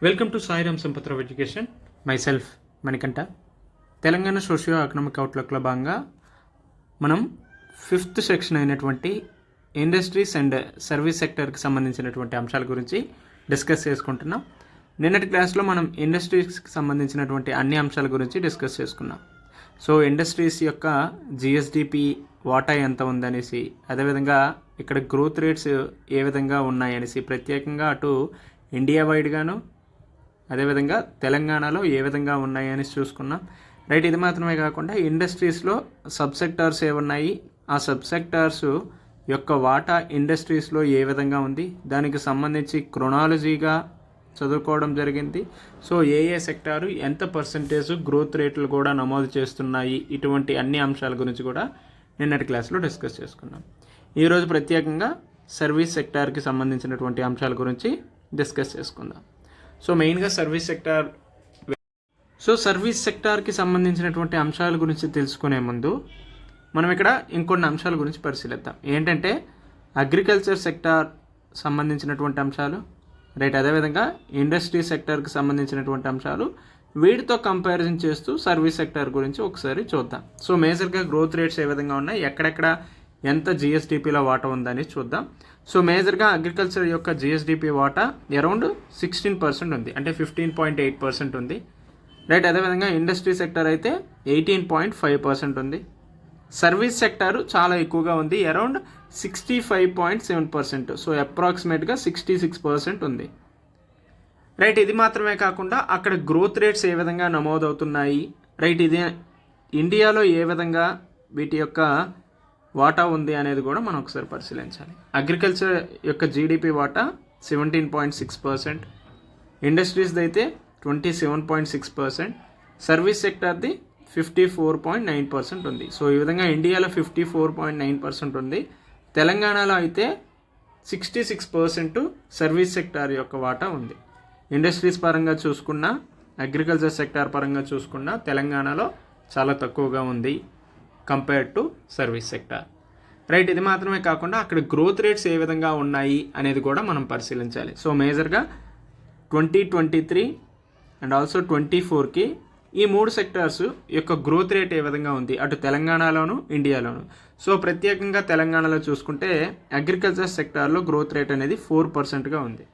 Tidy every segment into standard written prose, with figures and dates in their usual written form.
Welcome to Sairam Sampath of education. Myself Manikanta. Telangana socio economic అవుట్లుక్లో భాగంగా మనం 5th సెక్షన్ అయినటువంటి ఇండస్ట్రీస్ అండ్ సర్వీస్ సెక్టర్కి సంబంధించినటువంటి అంశాల గురించి డిస్కస్ చేసుకుంటున్నాం. నిన్నటి క్లాస్లో మనం ఇండస్ట్రీస్కి సంబంధించినటువంటి అన్ని అంశాల గురించి డిస్కస్ చేసుకున్నాం. సో ఇండస్ట్రీస్ యొక్క జిఎస్డిపి వాటా ఎంత ఉందనేసి, అదేవిధంగా ఇక్కడ గ్రోత్ రేట్స్ ఏ విధంగా ఉన్నాయనేసి, ప్రత్యేకంగా అటు ఇండియా వైడ్గాను అదేవిధంగా తెలంగాణలో ఏ విధంగా ఉన్నాయని చూసుకున్నాం. రైట్, ఇది మాత్రమే కాకుండా ఇండస్ట్రీస్లో సబ్ సెక్టార్స్ ఏమున్నాయి, ఆ సబ్ సెక్టార్స్ యొక్క వాటా ఇండస్ట్రీస్లో ఏ విధంగా ఉంది, దానికి సంబంధించి క్రొనాలజీగా చదువుకోవడం జరిగింది. సో ఏ సెక్టారు ఎంత పర్సంటేజ్ గ్రోత్ రేట్లు కూడా నమోదు చేస్తున్నాయి, ఇటువంటి అన్ని అంశాల గురించి కూడా నిన్నటి క్లాస్లో డిస్కస్ చేసుకున్నాం. ఈరోజు ప్రత్యేకంగా సర్వీస్ సెక్టార్కి సంబంధించినటువంటి అంశాల గురించి డిస్కస్ చేసుకుందాం. సో మెయిన్గా సర్వీస్ సెక్టార్కి సంబంధించినటువంటి అంశాల గురించి తెలుసుకునే ముందు మనం ఇక్కడ ఇంకొన్ని అంశాల గురించి పరిశీలిద్దాం. ఏంటంటే అగ్రికల్చర్ సెక్టార్ సంబంధించినటువంటి అంశాలు, రైట్, అదేవిధంగా ఇండస్ట్రీ సెక్టార్కి సంబంధించినటువంటి అంశాలు, వీటితో కంపారిజన్ చేస్తూ సర్వీస్ సెక్టార్ గురించి ఒకసారి చూద్దాం. సో మేజర్గా గ్రోత్ రేట్స్ ఏ విధంగా ఉన్నాయి, ఎక్కడెక్కడ ఎంత జిఎస్డిపిలో వాటా ఉందని చూద్దాం. సో మేజర్గా అగ్రికల్చర్ యొక్క జిఎస్డిపి వాటా అరౌండ్ 16% ఉంది, అంటే 15.8% ఉంది. రైట్, అదేవిధంగా ఇండస్ట్రీ సెక్టర్ అయితే 18.5% ఉంది. సర్వీస్ సెక్టారు చాలా ఎక్కువగా ఉంది, అరౌండ్ 65.7%. సో అప్రాక్సిమేట్గా 66% ఉంది. రైట్, ఇది మాత్రమే కాకుండా అక్కడ గ్రోత్ రేట్స్ ఏ విధంగా నమోదవుతున్నాయి, రైట్, ఇది ఇండియాలో ఏ విధంగా వీటి యొక్క వాటా ఉంది అనేది కూడా మనం ఒకసారి పరిశీలించాలి. అగ్రికల్చర్ యొక్క జీడిపి వాటా 17.6%, ఇండస్ట్రీస్ది అయితే 27.6%, సర్వీస్ సెక్టార్ది 54.9% ఉంది. సో ఈ విధంగా ఇండియాలో 54.9% ఉంది. తెలంగాణలో అయితే 66% సర్వీస్ సెక్టార్ యొక్క వాటా ఉంది. ఇండస్ట్రీస్ పరంగా చూసుకున్నా, అగ్రికల్చర్ సెక్టార్ పరంగా చూసుకున్నా తెలంగాణలో చాలా తక్కువగా ఉంది compared to service sector. Right, ఇది మాత్రమే కాకుండా అక్కడ గ్రోత్ రేట్స్ ఏ విధంగా ఉన్నాయి అనేది కూడా మనం పరిశీలించాలి. సో మేజర్గా 2023 అండ్ ఆల్సో 24కి ఈ 3 సెక్టార్స్ యొక్క గ్రోత్ రేట్ ఏ విధంగా ఉంది, అటు తెలంగాణలోను ఇండియాలోను. సో ప్రత్యేకంగా తెలంగాణలో చూసుకుంటే అగ్రికల్చర్ సెక్టార్లో గ్రోత్ రేట్ అనేది 4%గా ఉంది.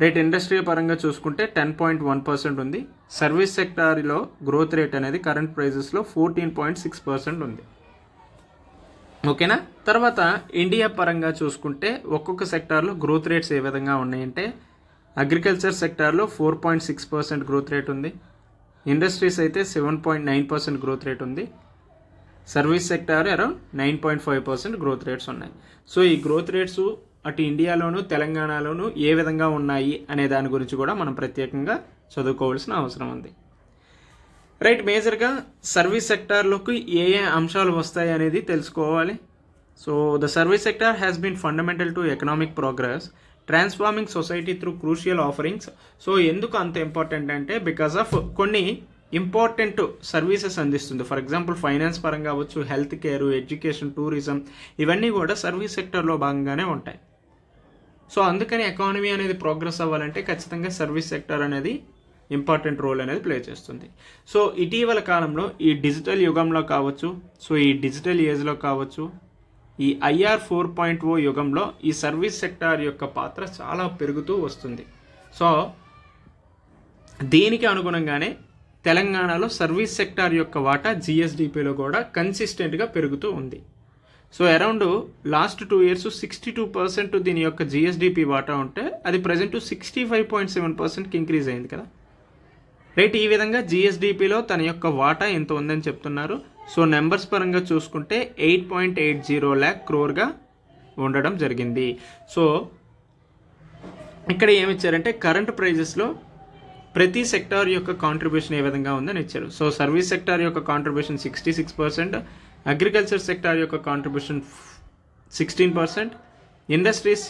రైట్, ఇండస్ట్రీ పరంగా చూసుకుంటే 10.1% ఉంది. సర్వీస్ సెక్టార్లో గ్రోత్ రేట్ అనేది కరెంట్ ప్రైజెస్లో 14.6% ఉంది. ఓకేనా. తర్వాత ఇండియా పరంగా చూసుకుంటే ఒక్కొక్క సెక్టార్లో గ్రోత్ రేట్స్ ఏ విధంగా ఉన్నాయంటే, అగ్రికల్చర్ సెక్టార్లో 4.6% గ్రోత్ రేట్ ఉంది. ఇండస్ట్రీస్ అయితే 7.9% గ్రోత్ రేట్ ఉంది. Service sector around 9.5% growth rates ఉన్నాయి. సో ఈ గ్రోత్ రేట్స్ అటు ఇండియాలోను తెలంగాణలోను ఏ విధంగా ఉన్నాయి అనే దాని గురించి కూడా మనం ప్రత్యేకంగా చదువుకోవాల్సిన అవసరం ఉంది. రైట్, మేజర్గా సర్వీస్ సెక్టార్లోకి ఏ అంశాలు వస్తాయి అనేది తెలుసుకోవాలి. So the service sector has been fundamental to economic progress, transforming society through crucial offerings. So ఎందుకు అంత ఇంపార్టెంట్ అంటే, బికాస్ ఆఫ్ కొన్ని ఇంపార్టెంట్ సర్వీసెస్ అందిస్తుంది. ఫర్ ఎగ్జాంపుల్ ఫైనాన్స్ పరంగా అవ్వచ్చు, హెల్త్ కేర్, ఎడ్యుకేషన్, టూరిజం, ఇవన్నీ కూడా సర్వీస్ సెక్టర్లో భాగంగానే ఉంటాయి. సో అందుకని ఎకానమీ అనేది ప్రోగ్రెస్ అవ్వాలంటే ఖచ్చితంగా సర్వీస్ సెక్టర్ అనేది ఇంపార్టెంట్ రోల్ అనేది ప్లే చేస్తుంది. సో ఇటీవల కాలంలో ఈ డిజిటల్ యుగంలో కావచ్చు, సో ఈ డిజిటల్ ఏజ్లో కావచ్చు, ఈ IR 4.0 యుగంలో ఈ సర్వీస్ సెక్టార్ యొక్క పాత్ర చాలా పెరుగుతూ వస్తుంది. సో దీనికి అనుగుణంగానే తెలంగాణలో సర్వీస్ సెక్టార్ యొక్క వాటా జిఎస్డిపిలో కూడా కన్సిస్టెంట్గా పెరుగుతూ ఉంది. సో అరౌండ్ లాస్ట్ 2 years 62% దీని యొక్క జిఎస్డిపి వాటా ఉంటే అది ప్రజెంట్ 65.7%కి ఇంక్రీజ్ అయింది కదా. రైట్, ఈ విధంగా జిఎస్డిపిలో తన యొక్క వాటా ఎంత ఉందని చెప్తున్నారు. సో నెంబర్స్ పరంగా చూసుకుంటే 8.80 lakh crore ఉండడం జరిగింది. సో ఇక్కడ ఏమిచ్చారంటే కరెంట్ ప్రైజెస్లో ప్రతి సెక్టార్ యొక్క కాంట్రిబ్యూషన్ ఏ విధంగా ఉందని ఇచ్చారు. సో సర్వీస్ సెక్టార్ యొక్క కాంట్రిబ్యూషన్ 66%, అగ్రికల్చర్ సెక్టార్ యొక్క కాంట్రిబ్యూషన్ 16%, ఇండస్ట్రీస్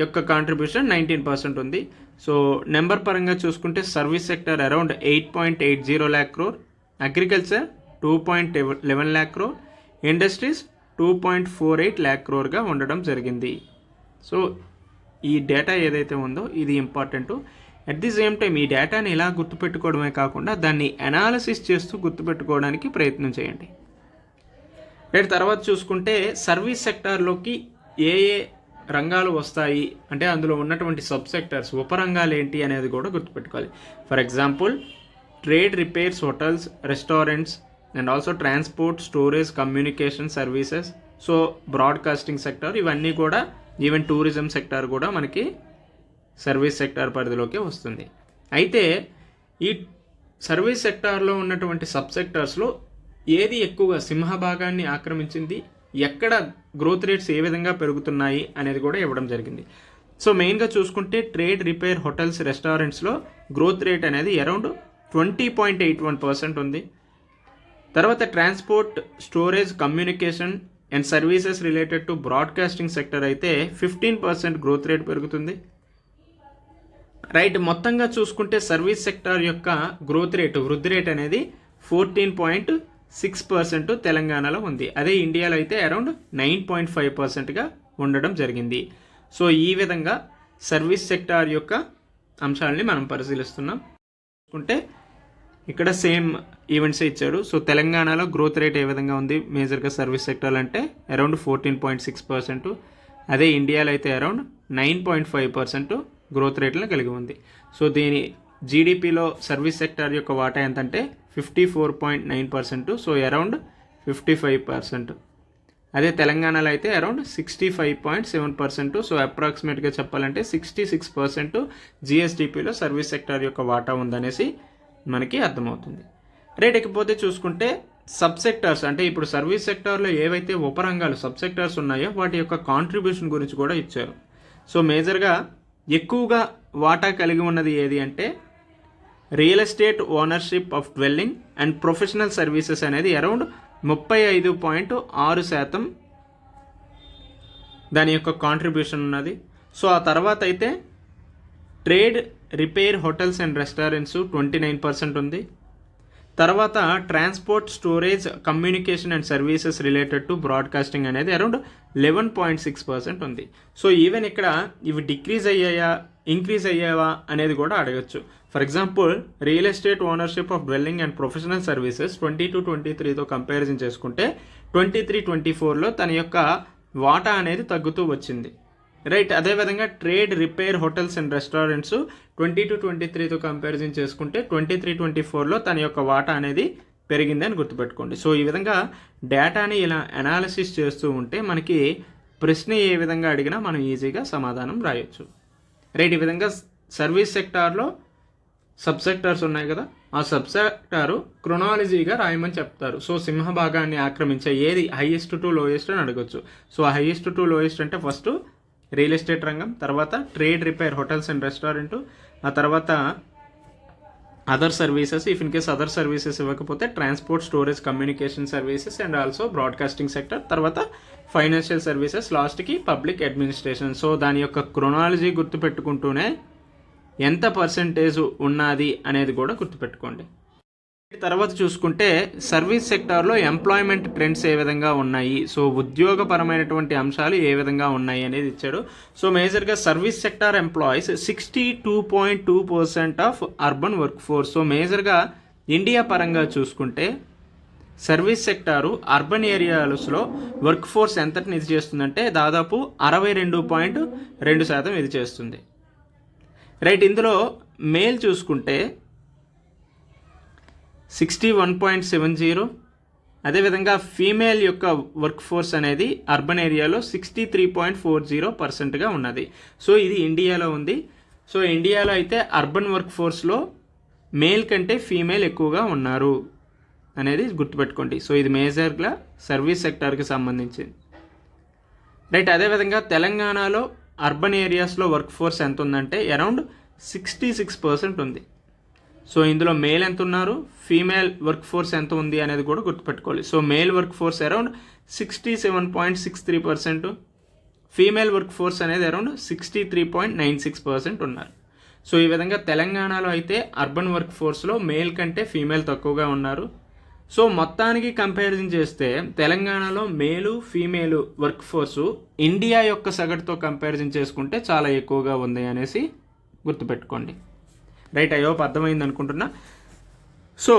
యొక్క కాంట్రిబ్యూషన్ 19% ఉంది. సో నెంబర్ పరంగా చూసుకుంటే service sector around 8.80 lakh crore, agriculture 2.11 lakh crore, industries 2.48 lakh crore ఉండడం జరిగింది. సో ఈ డేటా ఏదైతే ఉందో ఇది important. At the same time ఈ డేటాని ఇలా గుర్తుపెట్టుకోవడమే కాకుండా దాన్ని అనాలిసిస్ చేస్తూ గుర్తుపెట్టుకోవడానికి ప్రయత్నం చేయండి. రైట్, తర్వాత చూసుకుంటే సర్వీస్ సెక్టార్లోకి ఏ ఏ రంగాలు వస్తాయి అంటే అందులో ఉన్నటువంటి సబ్ సెక్టర్స్ ఉపరంగాలు ఏంటి అనేది కూడా గుర్తుపెట్టుకోవాలి. For example trade, repairs, hotels, restaurants and also transport, storage, communication services, so broadcasting sector, ఇవన్నీ కూడా ఈవెన్ టూరిజం సెక్టార్ కూడా మనకి సర్వీస్ సెక్టార్ పరిధిలోకి వస్తుంది. అయితే ఈ సర్వీస్ సెక్టార్లో ఉన్నటువంటి సబ్ సెక్టార్స్లో ఏది ఎక్కువగా సింహభాగాన్ని ఆక్రమించింది, ఎక్కడ గ్రోత్ రేట్స్ ఏ విధంగా పెరుగుతున్నాయి అనేది కూడా ఇవ్వడం జరిగింది. సో మెయిన్గా చూసుకుంటే ట్రేడ్, రిపేర్, హోటల్స్, రెస్టారెంట్స్లో గ్రోత్ రేట్ అనేది అరౌండ్ 20.81% ఉంది. తర్వాత transport, storage, communication and services related to broadcasting sector అయితే 15% గ్రోత్ రేట్ పెరుగుతుంది. రైట్, మొత్తంగా చూసుకుంటే సర్వీస్ సెక్టార్ యొక్క గ్రోత్ రేటు, వృద్ధి రేట్ అనేది 14.6% తెలంగాణలో ఉంది. అదే ఇండియాలో అయితే అరౌండ్ 9.5%గా ఉండడం జరిగింది. సో ఈ విధంగా సర్వీస్ సెక్టార్ యొక్క అంశాలని మనం పరిశీలిస్తున్నాం. చూసుకుంటే ఇక్కడ సేమ్ ఈవెంట్స్ ఇచ్చాడు. సో తెలంగాణలో గ్రోత్ రేట్ ఏ విధంగా ఉంది మేజర్గా సర్వీస్ సెక్టర్ అంటే అరౌండ్ 14.6%, అదే ఇండియాలో అయితే అరౌండ్ 9.5% గ్రోత్ రేట్లను కలిగి ఉంది. సో దీని జీడిపిలో సర్వీస్ సెక్టర్ యొక్క వాటా ఎంతంటే 54.9%, సో అరౌండ్ 55%. అదే తెలంగాణలో అయితే అరౌండ్ 65.7%, సో అప్రాక్సిమేట్గా చెప్పాలంటే 66% జిఎస్డిపిలో సర్వీస్ సెక్టర్ యొక్క వాటా ఉందనేసి మనకి అర్థమవుతుంది. రేట్ ఎక్కిపోతే చూసుకుంటే సబ్ సెక్టార్స్ అంటే ఇప్పుడు సర్వీస్ సెక్టార్లో ఏవైతే ఉపరంగాలు సబ్ సెక్టార్స్ ఉన్నాయో వాటి యొక్క కాంట్రిబ్యూషన్ గురించి కూడా ఇచ్చారు. సో మేజర్గా ఎక్కువగా వాటా కలిగి ఉన్నది ఏది అంటే real estate ownership of dwelling and professional services అనేది అరౌండ్ 35.6% దాని యొక్క కాంట్రిబ్యూషన్ ఉన్నది. సో ఆ తర్వాత అయితే trade, repair, hotels and restaurants 29% ఉంది. తర్వాత transport, storage, communication and services related to broadcasting అనేది అరౌండ్ 11.6% ఉంది. సో ఈవెన్ ఇక్కడ ఇవి డిక్రీజ్ అయ్యాయా, ఇంక్రీజ్ అయ్యావా అనేది కూడా అడగచ్చు. For example real estate ownership of dwelling and professional services 22-23తో కంపారిజన్ చేసుకుంటే 23-24లో తన యొక్క వాటా అనేది తగ్గుతూ వచ్చింది. రైట్, అదేవిధంగా trade, repair, hotels and restaurants 22-23తో కంపారిజన్ చేసుకుంటే 23-24లో తన యొక్క వాటా అనేది పెరిగిందని గుర్తుపెట్టుకోండి. సో ఈ విధంగా డేటాని ఇలా అనాలిసిస్ చేస్తూ ఉంటే మనకి ప్రశ్న ఏ విధంగా అడిగినా మనం ఈజీగా సమాధానం రాయొచ్చు. రైట్, ఈ విధంగా సర్వీస్ సెక్టార్లో సబ్ సెక్టార్స్ ఉన్నాయి కదా, ఆ సబ్ సెక్టారు క్రొనాలజీగా రాయమని చెప్తారు. సో సింహభాగాన్ని ఆక్రమించే ఏది హైయెస్ట్ టు లోయెస్ట్ అని అడగచ్చు. సో హైయెస్ట్ టు లోయెస్ట్ అంటే ఫస్ట్ రియల్ ఎస్టేట్ రంగం, తర్వాత trade, repair, hotels and restaurant, ఆ తర్వాత other services, if in case other services ఇవ్వకపోతే transport, storage, communication services and also broadcasting sector, తర్వాత ఫైనాన్షియల్ సర్వీసెస్, లాస్ట్కి పబ్లిక్ అడ్మినిస్ట్రేషన్. సో దాని యొక్క క్రొనాలజీ గుర్తుపెట్టుకుంటూనే ఎంత పర్సెంటేజ్ ఉన్నది అనేది కూడా గుర్తుపెట్టుకోండి. తర్వాత చూసుకుంటే సర్వీస్ సెక్టార్లో ఎంప్లాయ్మెంట్ ట్రెండ్స్ ఏ విధంగా ఉన్నాయి, సో ఉద్యోగపరమైనటువంటి అంశాలు ఏ విధంగా ఉన్నాయి అనేది ఇచ్చాడు. సో మేజర్గా service sector employees 62.2% of urban work force. So మేజర్గా ఇండియా పరంగా చూసుకుంటే సర్వీస్ సెక్టారు అర్బన్ ఏరియాస్లో వర్క్ ఫోర్స్ ఎంతటిని ఇది చేస్తుందంటే దాదాపు 62.2% ఇది చేస్తుంది. రైట్, ఇందులో మేల్ చూసుకుంటే 61.70, అదేవిధంగా ఫీమేల్ యొక్క వర్క్ ఫోర్స్ అనేది అర్బన్ ఏరియాలో 63.40%గా ఉన్నది. సో ఇది ఇండియాలో ఉంది. సో ఇండియాలో అయితే అర్బన్ వర్క్ ఫోర్స్లో మేల్ కంటే ఫీమేల్ ఎక్కువగా ఉన్నారు అనేది గుర్తుపెట్టుకోండి. సో ఇది మేజర్గా సర్వీస్ సెక్టార్కి సంబంధించింది. రైట్, అదేవిధంగా తెలంగాణలో అర్బన్ ఏరియాస్లో వర్క్ ఫోర్స్ ఎంత ఉందంటే అరౌండ్ 66% ఉంది. సో ఇందులో మేల్ ఎంత ఉన్నారు, ఫీమేల్ వర్క్ ఫోర్స్ ఎంత ఉంది అనేది కూడా గుర్తుపెట్టుకోవాలి. So male work force around 67.63%, female work force అనేది అరౌండ్ 63.96% ఉన్నారు. సో ఈ విధంగా తెలంగాణలో అయితే అర్బన్ వర్క్ ఫోర్స్లో మేల్ కంటే ఫీమేల్ తక్కువగా ఉన్నారు. సో మొత్తానికి కంపారిజన్ చేస్తే తెలంగాణలో మేలు ఫీమేలు వర్క్ ఫోర్సు ఇండియా యొక్క సగటుతో కంపారిజన్ చేసుకుంటే చాలా ఎక్కువగా ఉంది అనేసి గుర్తుపెట్టుకోండి. రైట్, ఐ హోప్ అర్థమైంది అనుకుంటున్నా. సో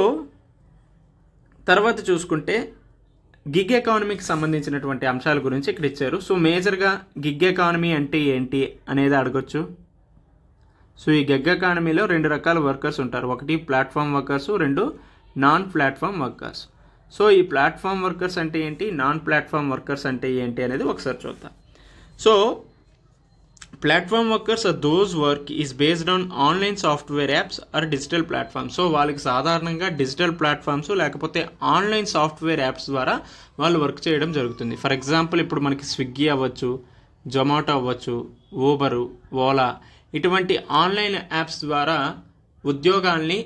తర్వాత చూసుకుంటే గిగ్ ఎకానమీకి సంబంధించినటువంటి అంశాల గురించి ఇక్కడ ఇచ్చారు. సో మేజర్గా గిగ్ ఎకానమీ అంటే ఏంటి అనేది అడగొచ్చు. సో ఈ గిగ్ ఎకానమీలో 2 రకాల వర్కర్స్ ఉంటారు. ఒకటి platform workers, 2 non platform workers. So ఈ ప్లాట్ఫామ్ వర్కర్స్ అంటే ఏంటి, నాన్ ప్లాట్ఫామ్ వర్కర్స్ అంటే ఏంటి అనేది ఒకసారి చూద్దాం. So platform workers are those work is based on online software apps or digital platforms. So వాళ్ళకి సాధారణంగా డిజిటల్ ప్లాట్ఫామ్స్ లేకపోతే ఆన్లైన్ సాఫ్ట్వేర్ యాప్స్ ద్వారా వాళ్ళు వర్క్ చేయడం జరుగుతుంది. ఫర్ ఎగ్జాంపుల్ ఇప్పుడు మనకి స్విగ్గీ అవ్వచ్చు, జొమాటో అవ్వచ్చు, ఊబరు, ఓలా ఇటువంటి ఆన్లైన్ యాప్స్ ద్వారా ఉద్యోగాల్ని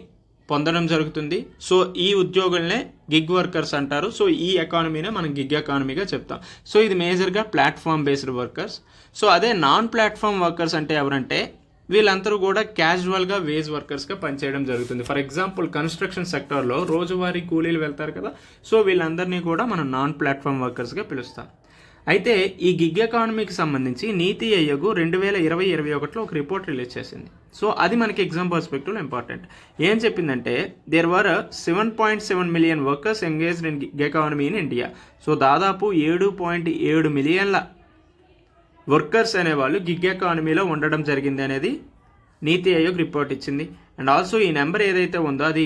పొందడం జరుగుతుంది. సో ఈ ఉద్యోగులనే గిగ్ వర్కర్స్ అంటారు. సో ఈ ఎకానమీనే మనం గిగ్ ఎకానమీగా చెప్తాం. సో ఇది మేజర్గా ప్లాట్ఫామ్ బేస్డ్ వర్కర్స్. సో అదే నాన్ ప్లాట్ఫామ్ వర్కర్స్ అంటే ఎవరంటే వీళ్ళందరూ కూడా క్యాజువల్గా వేజ్ వర్కర్స్గా పనిచేయడం జరుగుతుంది. ఫర్ ఎగ్జాంపుల్ కన్స్ట్రక్షన్ సెక్టర్లో రోజువారీ కూలీలు వెళ్తారు కదా, సో వీళ్ళందరినీ కూడా మనం నాన్ ప్లాట్ఫామ్ వర్కర్స్గా పిలుస్తాం. అయితే ఈ గిగ్ ఎకానమీకి సంబంధించి నీతి ఆయోగ్ 2020-21లో ఒక రిపోర్ట్ రిలీజ్ చేసింది. సో అది మనకి ఎగ్జామ్ పర్స్పెక్టివ్లో ఇంపార్టెంట్. ఏం చెప్పిందంటే there were 7.7 million workers engaged in gig economy in India. So దాదాపు 7.7 మిలియన్ల వర్కర్స్ అనేవాళ్ళు గిగ్ ఎకానమీలో ఉండడం జరిగింది అనేది నీతి ఆయోగ్ రిపోర్ట్ ఇచ్చింది. అండ్ ఆల్సో ఈ నెంబర్ ఏదైతే ఉందో అది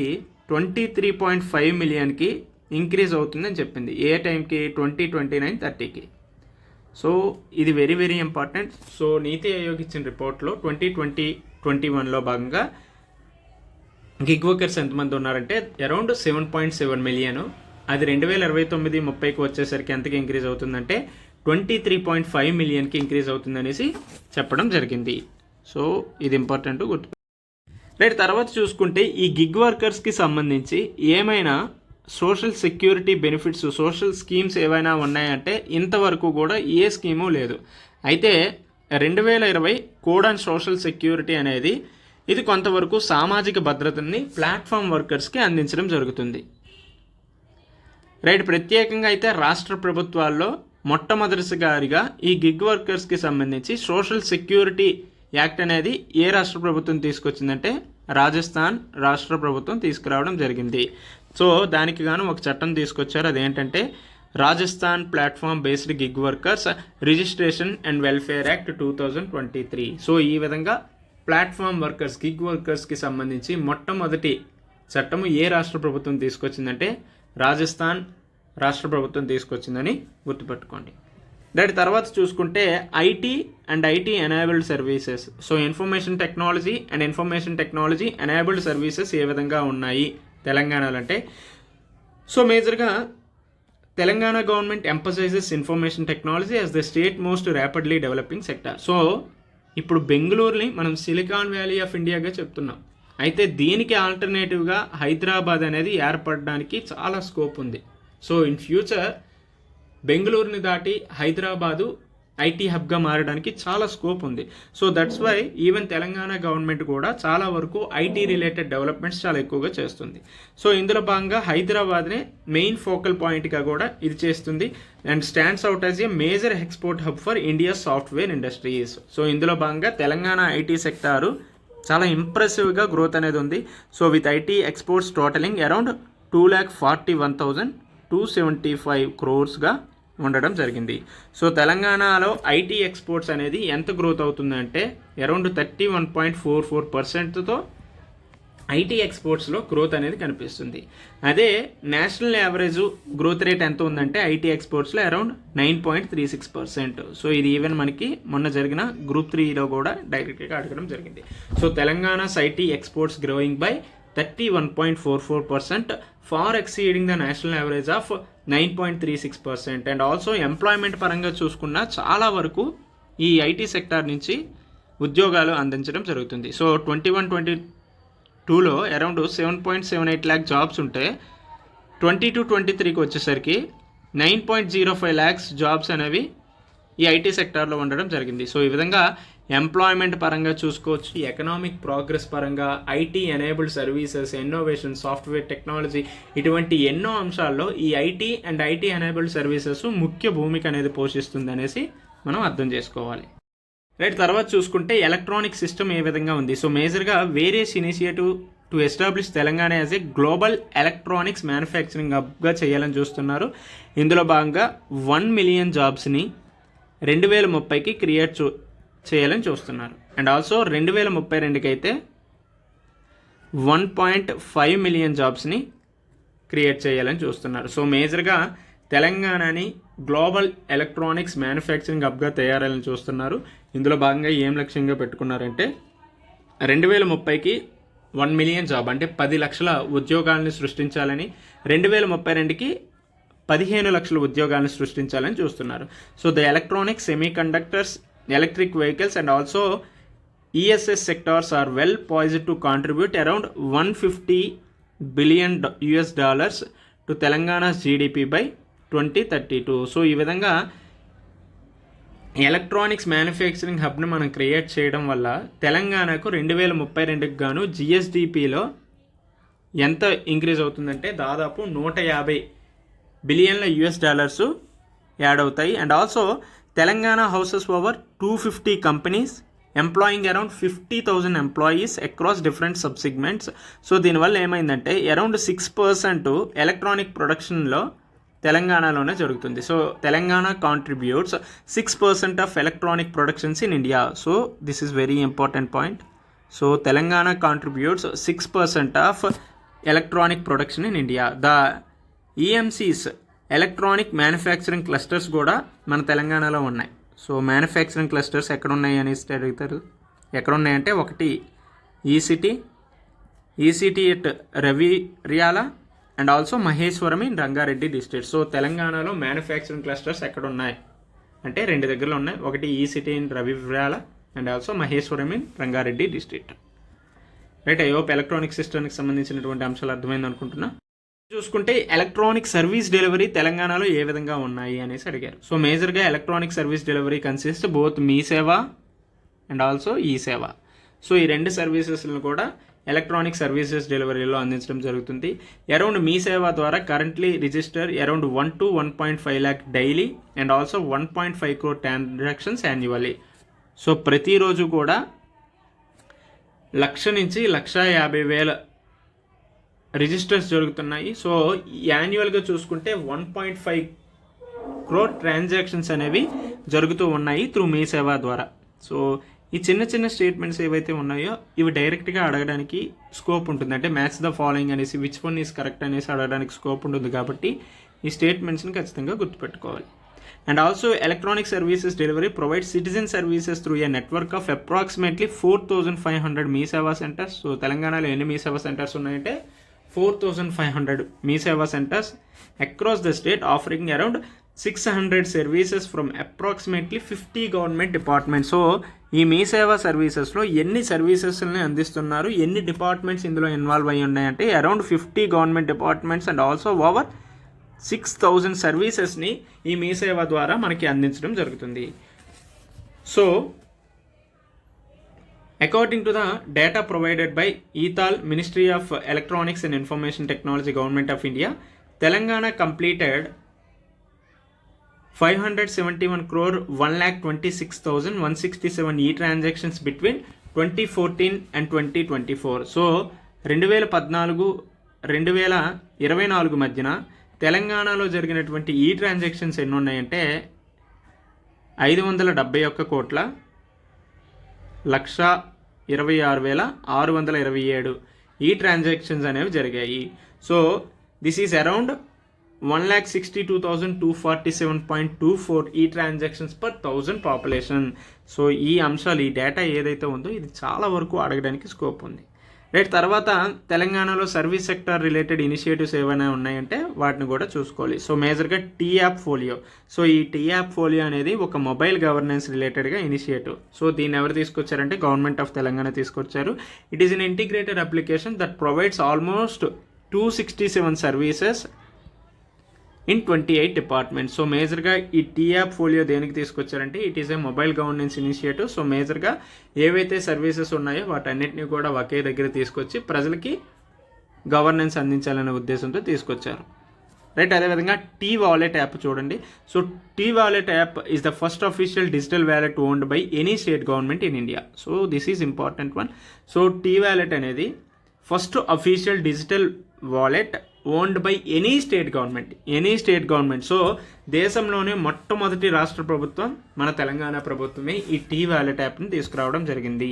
23.5 మిలియన్కి ఇంక్రీజ్ అవుతుందని చెప్పింది. ఏ టైంకి, 2029-30కి. సో ఇది వెరీ వెరీ ఇంపార్టెంట్. సో నీతి ఆయోగ్ ఇచ్చిన రిపోర్ట్లో 2020-21లో భాగంగా గిగ్ వర్కర్స్ ఎంతమంది ఉన్నారంటే అరౌండ్ 7.7 మిలియన్. అది 2029-30కి వచ్చేసరికి ఎంతకి ఇంక్రీజ్ అవుతుందంటే 23.5 మిలియన్కి ఇంక్రీజ్ అవుతుందనేసి చెప్పడం జరిగింది. సో ఇది ఇంపార్టెంట్ గుర్తు. రైట్, తర్వాత చూసుకుంటే ఈ గిగ్ వర్కర్స్కి సంబంధించి ఏమైనా social security benefits, social schemes ఏవైనా ఉన్నాయంటే ఇంతవరకు కూడా ఏ స్కీము లేదు. అయితే 2020 కోడ్ అండ్ సోషల్ సెక్యూరిటీ అనేది ఇది కొంతవరకు సామాజిక భద్రతని ప్లాట్ఫామ్ వర్కర్స్కి అందించడం జరుగుతుంది. రైట్, ప్రత్యేకంగా అయితే రాష్ట్ర ప్రభుత్వాల్లో మొట్టమొదటిసారిగా ఈ గిగ్ వర్కర్స్కి సంబంధించి సోషల్ సెక్యూరిటీ యాక్ట్ అనేది ఏ రాష్ట్ర ప్రభుత్వం తీసుకొచ్చిందంటే రాజస్థాన్ రాష్ట్ర ప్రభుత్వం తీసుకురావడం జరిగింది. సో దానికి గాను ఒక చట్టం తీసుకొచ్చారు. అదేంటంటే Rajasthan platform based gig workers registration and welfare act 2023. So ఈ విధంగా ప్లాట్ఫామ్ వర్కర్స్, గిగ్ వర్కర్స్కి సంబంధించి మొట్టమొదటి చట్టము ఏ రాష్ట్ర ప్రభుత్వం తీసుకొచ్చిందంటే రాజస్థాన్ రాష్ట్ర ప్రభుత్వం తీసుకొచ్చిందని గుర్తుపెట్టుకోండి. దాని తర్వాత చూసుకుంటే IT and IT enabled services. So information technology and information technology enabled services ఏ విధంగా ఉన్నాయి తెలంగాణలో అంటే, సో మేజర్గా Telangana government emphasises information technology as the state most rapidly developing sector. So ఇప్పుడు బెంగళూరుని మనం సిలికాన్ వ్యాలీ ఆఫ్ ఇండియాగా చెప్తున్నాం. అయితే దీనికి ఆల్టర్నేటివ్గా హైదరాబాద్ అనేది ఏర్పడడానికి చాలా స్కోప్ ఉంది. సో ఇన్ ఫ్యూచర్ బెంగళూరుని దాటి హైదరాబాదు ఐటీ హబ్గా మారడానికి చాలా స్కోప్ ఉంది. So that's why even Telangana government కూడా చాలా వరకు ఐటీ రిలేటెడ్ డెవలప్మెంట్స్ చాలా ఎక్కువగా చేస్తుంది. సో ఇందులో భాగంగా హైదరాబాద్నే మెయిన్ ఫోకల్ పాయింట్గా కూడా ఇది చేస్తుంది and stands out as a major export hub for India software industries. So ఇందులో భాగంగా తెలంగాణ ఐటీ సెక్టారు చాలా ఇంప్రెసివ్గా గ్రోత్ అనేది ఉంది. So with IT exports totalling around 241,275 crores ఉండడం జరిగింది. సో తెలంగాణలో ఐటీ ఎక్స్పోర్ట్స్ అనేది ఎంత గ్రోత్ అవుతుందంటే అరౌండ్ 31.44%తో ఐటీ ఎక్స్పోర్ట్స్లో గ్రోత్ అనేది కనిపిస్తుంది. అదే నేషనల్ యావరేజ్ గ్రోత్ రేట్ ఎంత ఉందంటే ఐటీ ఎక్స్పోర్ట్స్లో అరౌండ్ 9.36%. సో ఇది ఈవెన్ మనకి మొన్న జరిగిన Group 3లో కూడా డైరెక్ట్గా అడగడం జరిగింది. So Telangana's IT exports growing by 31.44%, far exceeding the national average of 9.36%. And also employment పరంగా చూసుకున్నా చాలా వరకు ఈ ఐటీ సెక్టార్ నుంచి ఉద్యోగాలు అందించడం జరుగుతుంది. సో 21-22లో అరౌండ్ 7.78 lakh జాబ్స్ ఉంటే 22-23కి వచ్చేసరికి 9.05 lakhs జాబ్స్ అనేవి ఈ ఐటీ సెక్టార్లో ఉండడం జరిగింది. సో ఈ విధంగా ఎంప్లాయ్మెంట్ పరంగా చూసుకోవచ్చు, ఎకనామిక్ ప్రోగ్రెస్ పరంగా, IT enabled services, innovation, software technology ఇటువంటి ఎన్నో అంశాల్లో ఈ IT and IT enabled services ముఖ్య భూమిక అనేది పోషిస్తుంది అనేసి మనం అర్థం చేసుకోవాలి. రైట్, తర్వాత చూసుకుంటే ఎలక్ట్రానిక్ సిస్టమ్ ఏ విధంగా ఉంది. సో మేజర్గా various initiative to establish Telangana as a global electronics manufacturing హబ్గా చేయాలని చూస్తున్నారు. ఇందులో భాగంగా 1 మిలియన్ జాబ్స్ని 2030కి క్రియేట్ చేయాలని చూస్తున్నారు. అండ్ ఆల్సో 2032కి అయితే 1.5 మిలియన్ జాబ్స్ని క్రియేట్ చేయాలని చూస్తున్నారు. సో మేజర్గా తెలంగాణని గ్లోబల్ ఎలక్ట్రానిక్స్ మ్యానుఫ్యాక్చరింగ్ హబ్గా తయారాలని చూస్తున్నారు. ఇందులో భాగంగా ఏం లక్ష్యంగా పెట్టుకున్నారంటే 2030కి 1 మిలియన్ జాబ్ అంటే 10 లక్షల ఉద్యోగాలను సృష్టించాలని, 2032కి 15 లక్షల ఉద్యోగాలను సృష్టించాలని చూస్తున్నారు. So the electronics, semi conductors, electric vehicles and also ESS sectors are well poised to contribute around $150 billion to Telangana's GDP by 2032. So ఈ విధంగా ఎలక్ట్రానిక్స్ మ్యానుఫ్యాక్చరింగ్ హబ్ని మనం క్రియేట్ చేయడం వల్ల తెలంగాణకు 2032కి గాను GSDPలో ఎంత ఇంక్రీజ్ అవుతుందంటే దాదాపు $150 బిలియన్ల యాడ్ అవుతాయి. And also Telangana houses over 250 companies employing around 50,000 employees across different sub segments. So దీనివల్ల ఏమైందంటే అరౌండ్ 6% ఎలక్ట్రానిక్ ప్రొడక్షన్లో తెలంగాణలోనే జరుగుతుంది. So Telangana contributes 6% of electronic productions in India. So this is very important point. So Telangana contributes 6% of electronic production in India. The EMCs electronic manufacturing clusters కూడా మన తెలంగాణలో ఉన్నాయి. So manufacturing clusters ఎక్కడ ఉన్నాయి అనేసి అడుగుతారు. ఎక్కడ ఉన్నాయంటే ఒకటి E City at Raviryala and also Maheshwaram in Rangareddy district. So తెలంగాణలో మ్యానుఫ్యాక్చరింగ్ క్లస్టర్స్ ఎక్కడ ఉన్నాయి అంటే 2 దగ్గరలో ఉన్నాయి. ఒకటి E City in Raviryala and also Maheshwaram in Rangareddy district. Right, I hope electronic సిస్టమ్కి సంబంధించినటువంటి అంశాలు అర్థమైంది అనుకుంటున్నా. చూసుకుంటే ఎలక్ట్రానిక్ సర్వీస్ డెలివరీ తెలంగాణలో ఏ విధంగా ఉన్నాయి అనేసి అడిగారు. సో మేజర్గా electronic service delivery consist both Mee Seva and also ఈ సేవ. సో ఈ 2 సర్వీసెస్లను కూడా ఎలక్ట్రానిక్ సర్వీసెస్ డెలివరీలో అందించడం జరుగుతుంది. అరౌండ్ మీ సేవ ద్వారా currently register around 1 to 1.5 lakh daily and also 1.5 crore transactions annually. So ప్రతిరోజు కూడా 1,00,000 నుంచి 1,50,000 రిజిస్టర్స్ జరుగుతున్నాయి. సో యాన్యువల్గా చూసుకుంటే 1.5 crore ట్రాన్సాక్షన్స్ అనేవి జరుగుతూ ఉన్నాయి త్రూ మీ సేవ ద్వారా. సో ఈ చిన్న చిన్న స్టేట్మెంట్స్ ఏవైతే ఉన్నాయో ఇవి డైరెక్ట్గా అడగడానికి స్కోప్ ఉంటుంది. అంటే మ్యాచ్ ద ఫాలోయింగ్ అనేసి విచ్ వన్ ఈస్ కరెక్ట్ అనేసి అడగడానికి స్కోప్ ఉంటుంది. కాబట్టి ఈ స్టేట్మెంట్స్ని ఖచ్చితంగా గుర్తుపెట్టుకోవాలి. And also electronic services delivery provide citizen services through a network of approximately 4,500 మీ సేవా సెంటర్స్. సో తెలంగాణలో ఎన్ని మీ సేవా సెంటర్స్ ఉన్నాయంటే 4,500 మీ సేవా centres across the state offering around 600 services from approximately 50 government departments. So ఈ మీ సేవా సర్వీసెస్లో ఎన్ని సర్వీసెస్ని అందిస్తున్నారు, ఎన్ని డిపార్ట్మెంట్స్ ఇందులో ఇన్వాల్వ్ అయ్యి ఉన్నాయంటే around 50 government departments and also over 6,000 సర్వీసెస్ని ఈ మీ సేవ ద్వారా మనకి అందించడం జరుగుతుంది. So according to the data provided by ETAL, Ministry of Electronics and Information Technology, Government of India, Telangana completed 571 crore 1,26,167 e-transactions between 2014 and 2024. So 2014-2024 మధ్యన తెలంగాణలో జరిగినటువంటి ఈ ట్రాన్సాక్షన్స్ ఎన్ని ఉన్నాయంటే 571 కోట్ల 1,26,627 ఈ ట్రాన్సాక్షన్స్ అనేవి జరిగాయి. సో దిస్ ఈజ్ అరౌండ్ 1,62,247.24 ఈ ట్రాన్సాక్షన్స్ పర్ 1000 పాపులేషన్. సో ఈ అంశాలు, ఈ డేటా ఏదైతే ఉందో ఇది చాలా వరకు అడగడానికి స్కోప్ ఉంది. రైట్, తర్వాత తెలంగాణలో సర్వీస్ సెక్టర్ రిలేటెడ్ ఇనిషియేటివ్స్ ఏమైనా ఉన్నాయంటే వాటిని కూడా చూసుకోవాలి. సో మేజర్గా టీ-యాప్ ఫోలియో. సో ఈ టీ-యాప్ ఫోలియో అనేది ఒక మొబైల్ గవర్నెన్స్ రిలేటెడ్గా ఇనిషియేటివ్. సో దీన్ని ఎవరు తీసుకొచ్చారంటే గవర్నమెంట్ ఆఫ్ తెలంగాణ తీసుకొచ్చారు. It is an integrated application that provides almost 267 services in 28 departments. So మేజర్గా ఈ టీ-యాప్ ఫోలియో దేనికి తీసుకొచ్చారంటే it is a mobile governance initiative. So మేజర్గా ఏవైతే సర్వీసెస్ ఉన్నాయో వాటన్నిటిని కూడా ఒకే దగ్గర తీసుకొచ్చి ప్రజలకి గవర్నెన్స్ అందించాలనే ఉద్దేశంతో తీసుకొచ్చారు. రైట్. అదేవిధంగా టీ వాలెట్ యాప్ చూడండి. So T wallet app is the first official digital wallet owned by any state government in India. So this is important one. So T wallet అనేది first official digital wallet owned by any state government. So దేశంలోనే మొట్టమొదటి రాష్ట్ర ప్రభుత్వం మన తెలంగాణ ప్రభుత్వమే ఈ tea wallet యాప్ని తీసుకురావడం జరిగింది.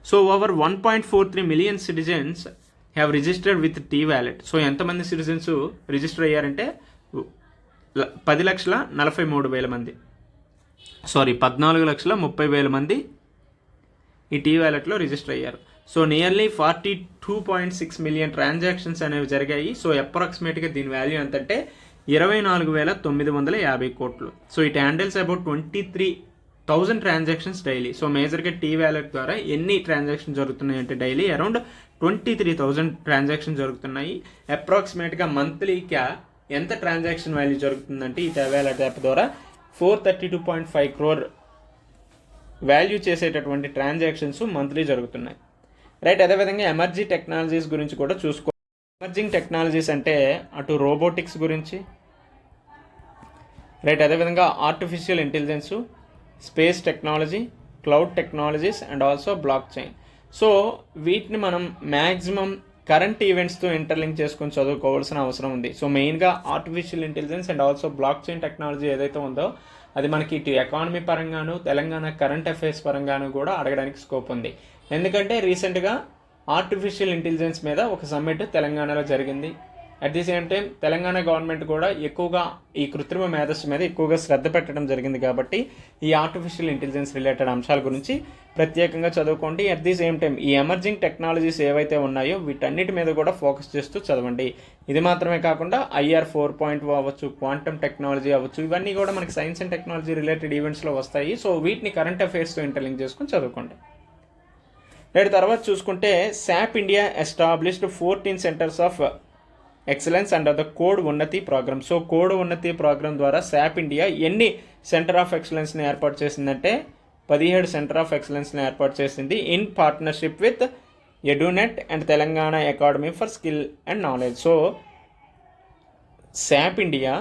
So over 1.43 million citizens have registered with T wallet. So ఎంతమంది సిటిజన్స్ రిజిస్టర్ అయ్యారంటే 10,43,000 మంది, 14,30,000 మంది ఈ టీ వ్యాలెట్లో రిజిస్టర్ అయ్యారు. సో నియర్లీ 42.6 million ట్రాన్సాక్షన్స్ అనేవి జరిగాయి. సో అప్రాక్సిమేట్గా దీని వాల్యూ ఎంతంటే 24,950 కోట్లు. So it handles about 23,000 transactions daily. So మేజర్గా టీ వ్యాలెట్ ద్వారా ఎన్ని ట్రాన్సాక్షన్ జరుగుతున్నాయి అంటే డైలీ అరౌండ్ 23,000 ట్రాన్సాక్షన్ జరుగుతున్నాయి. అప్రాక్సిమేట్గా మంత్లీగా ఎంత ట్రాన్సాక్షన్ వాల్యూ జరుగుతుందంటే ఈ టీ వ్యాలెట్ యాప్ ద్వారా 432.5 crore వాల్యూ చేసేటటువంటి ట్రాన్సాక్షన్స్ మంత్లీ జరుగుతున్నాయి. రైట్. అదేవిధంగా ఎమర్జింగ్ టెక్నాలజీస్ గురించి కూడా చూసుకో. ఎమర్జింగ్ టెక్నాలజీస్ అంటే అటు రోబోటిక్స్ గురించి, రైట్, అదేవిధంగా artificial intelligence, space technology, cloud technologies and also block chain. So వీటిని మనం మ్యాక్సిమం కరెంట్ ఈవెంట్స్తో ఇంటర్లింక్ చేసుకొని చదువుకోవాల్సిన అవసరం ఉంది. సో మెయిన్గా artificial intelligence and also block chain technology ఏదైతే ఉందో అది మనకి ఇటు ఎకానమీ పరంగాను తెలంగాణ కరెంట్ అఫైర్స్ పరంగాను కూడా అడగడానికి స్కోప్ ఉంది. ఎందుకంటే రీసెంట్గా ఆర్టిఫిషియల్ ఇంటెలిజెన్స్ మీద ఒక సమ్మిట్ తెలంగాణలో జరిగింది. At the same time Telangana government కూడా ఎక్కువగా ఈ కృత్రిమ మేధస్సు మీద ఎక్కువగా శ్రద్ధ పెట్టడం జరిగింది. కాబట్టి ఈ ఆర్టిఫిషియల్ ఇంటెలిజెన్స్ రిలేటెడ్ అంశాల గురించి ప్రత్యేకంగా చదువుకోండి. అట్ ది సేమ్ టైం ఈ ఎమర్జింగ్ టెక్నాలజీస్ ఏవైతే ఉన్నాయో వీటన్నిటి మీద కూడా ఫోకస్ చేస్తూ చదవండి. ఇది మాత్రమే కాకుండా IR 4.0 అవ్వచ్చు, క్వాంటమ్ టెక్నాలజీ అవ్వచ్చు, ఇవన్నీ కూడా మనకి సైన్స్ అండ్ టెక్నాలజీ రిలేటెడ్ ఈవెంట్స్లో వస్తాయి. సో వీటిని కరెంట్ అఫైర్స్తో ఇంటర్లింక్ చేసుకొని చదువుకోండి. రైట్. తర్వాత చూసుకుంటే SAP India established 14 centres of excellence under the code Unnati programme. So code Unnati programme ద్వారా శాప్ ఇండియా ఎన్ని సెంటర్ ఆఫ్ ఎక్సలెన్స్ని ఏర్పాటు చేసిందంటే 17 సెంటర్ ఆఫ్ ఎక్సలెన్స్ని ఏర్పాటు చేసింది in partnership with Edunet and Telangana academy for skill and knowledge. So SAP India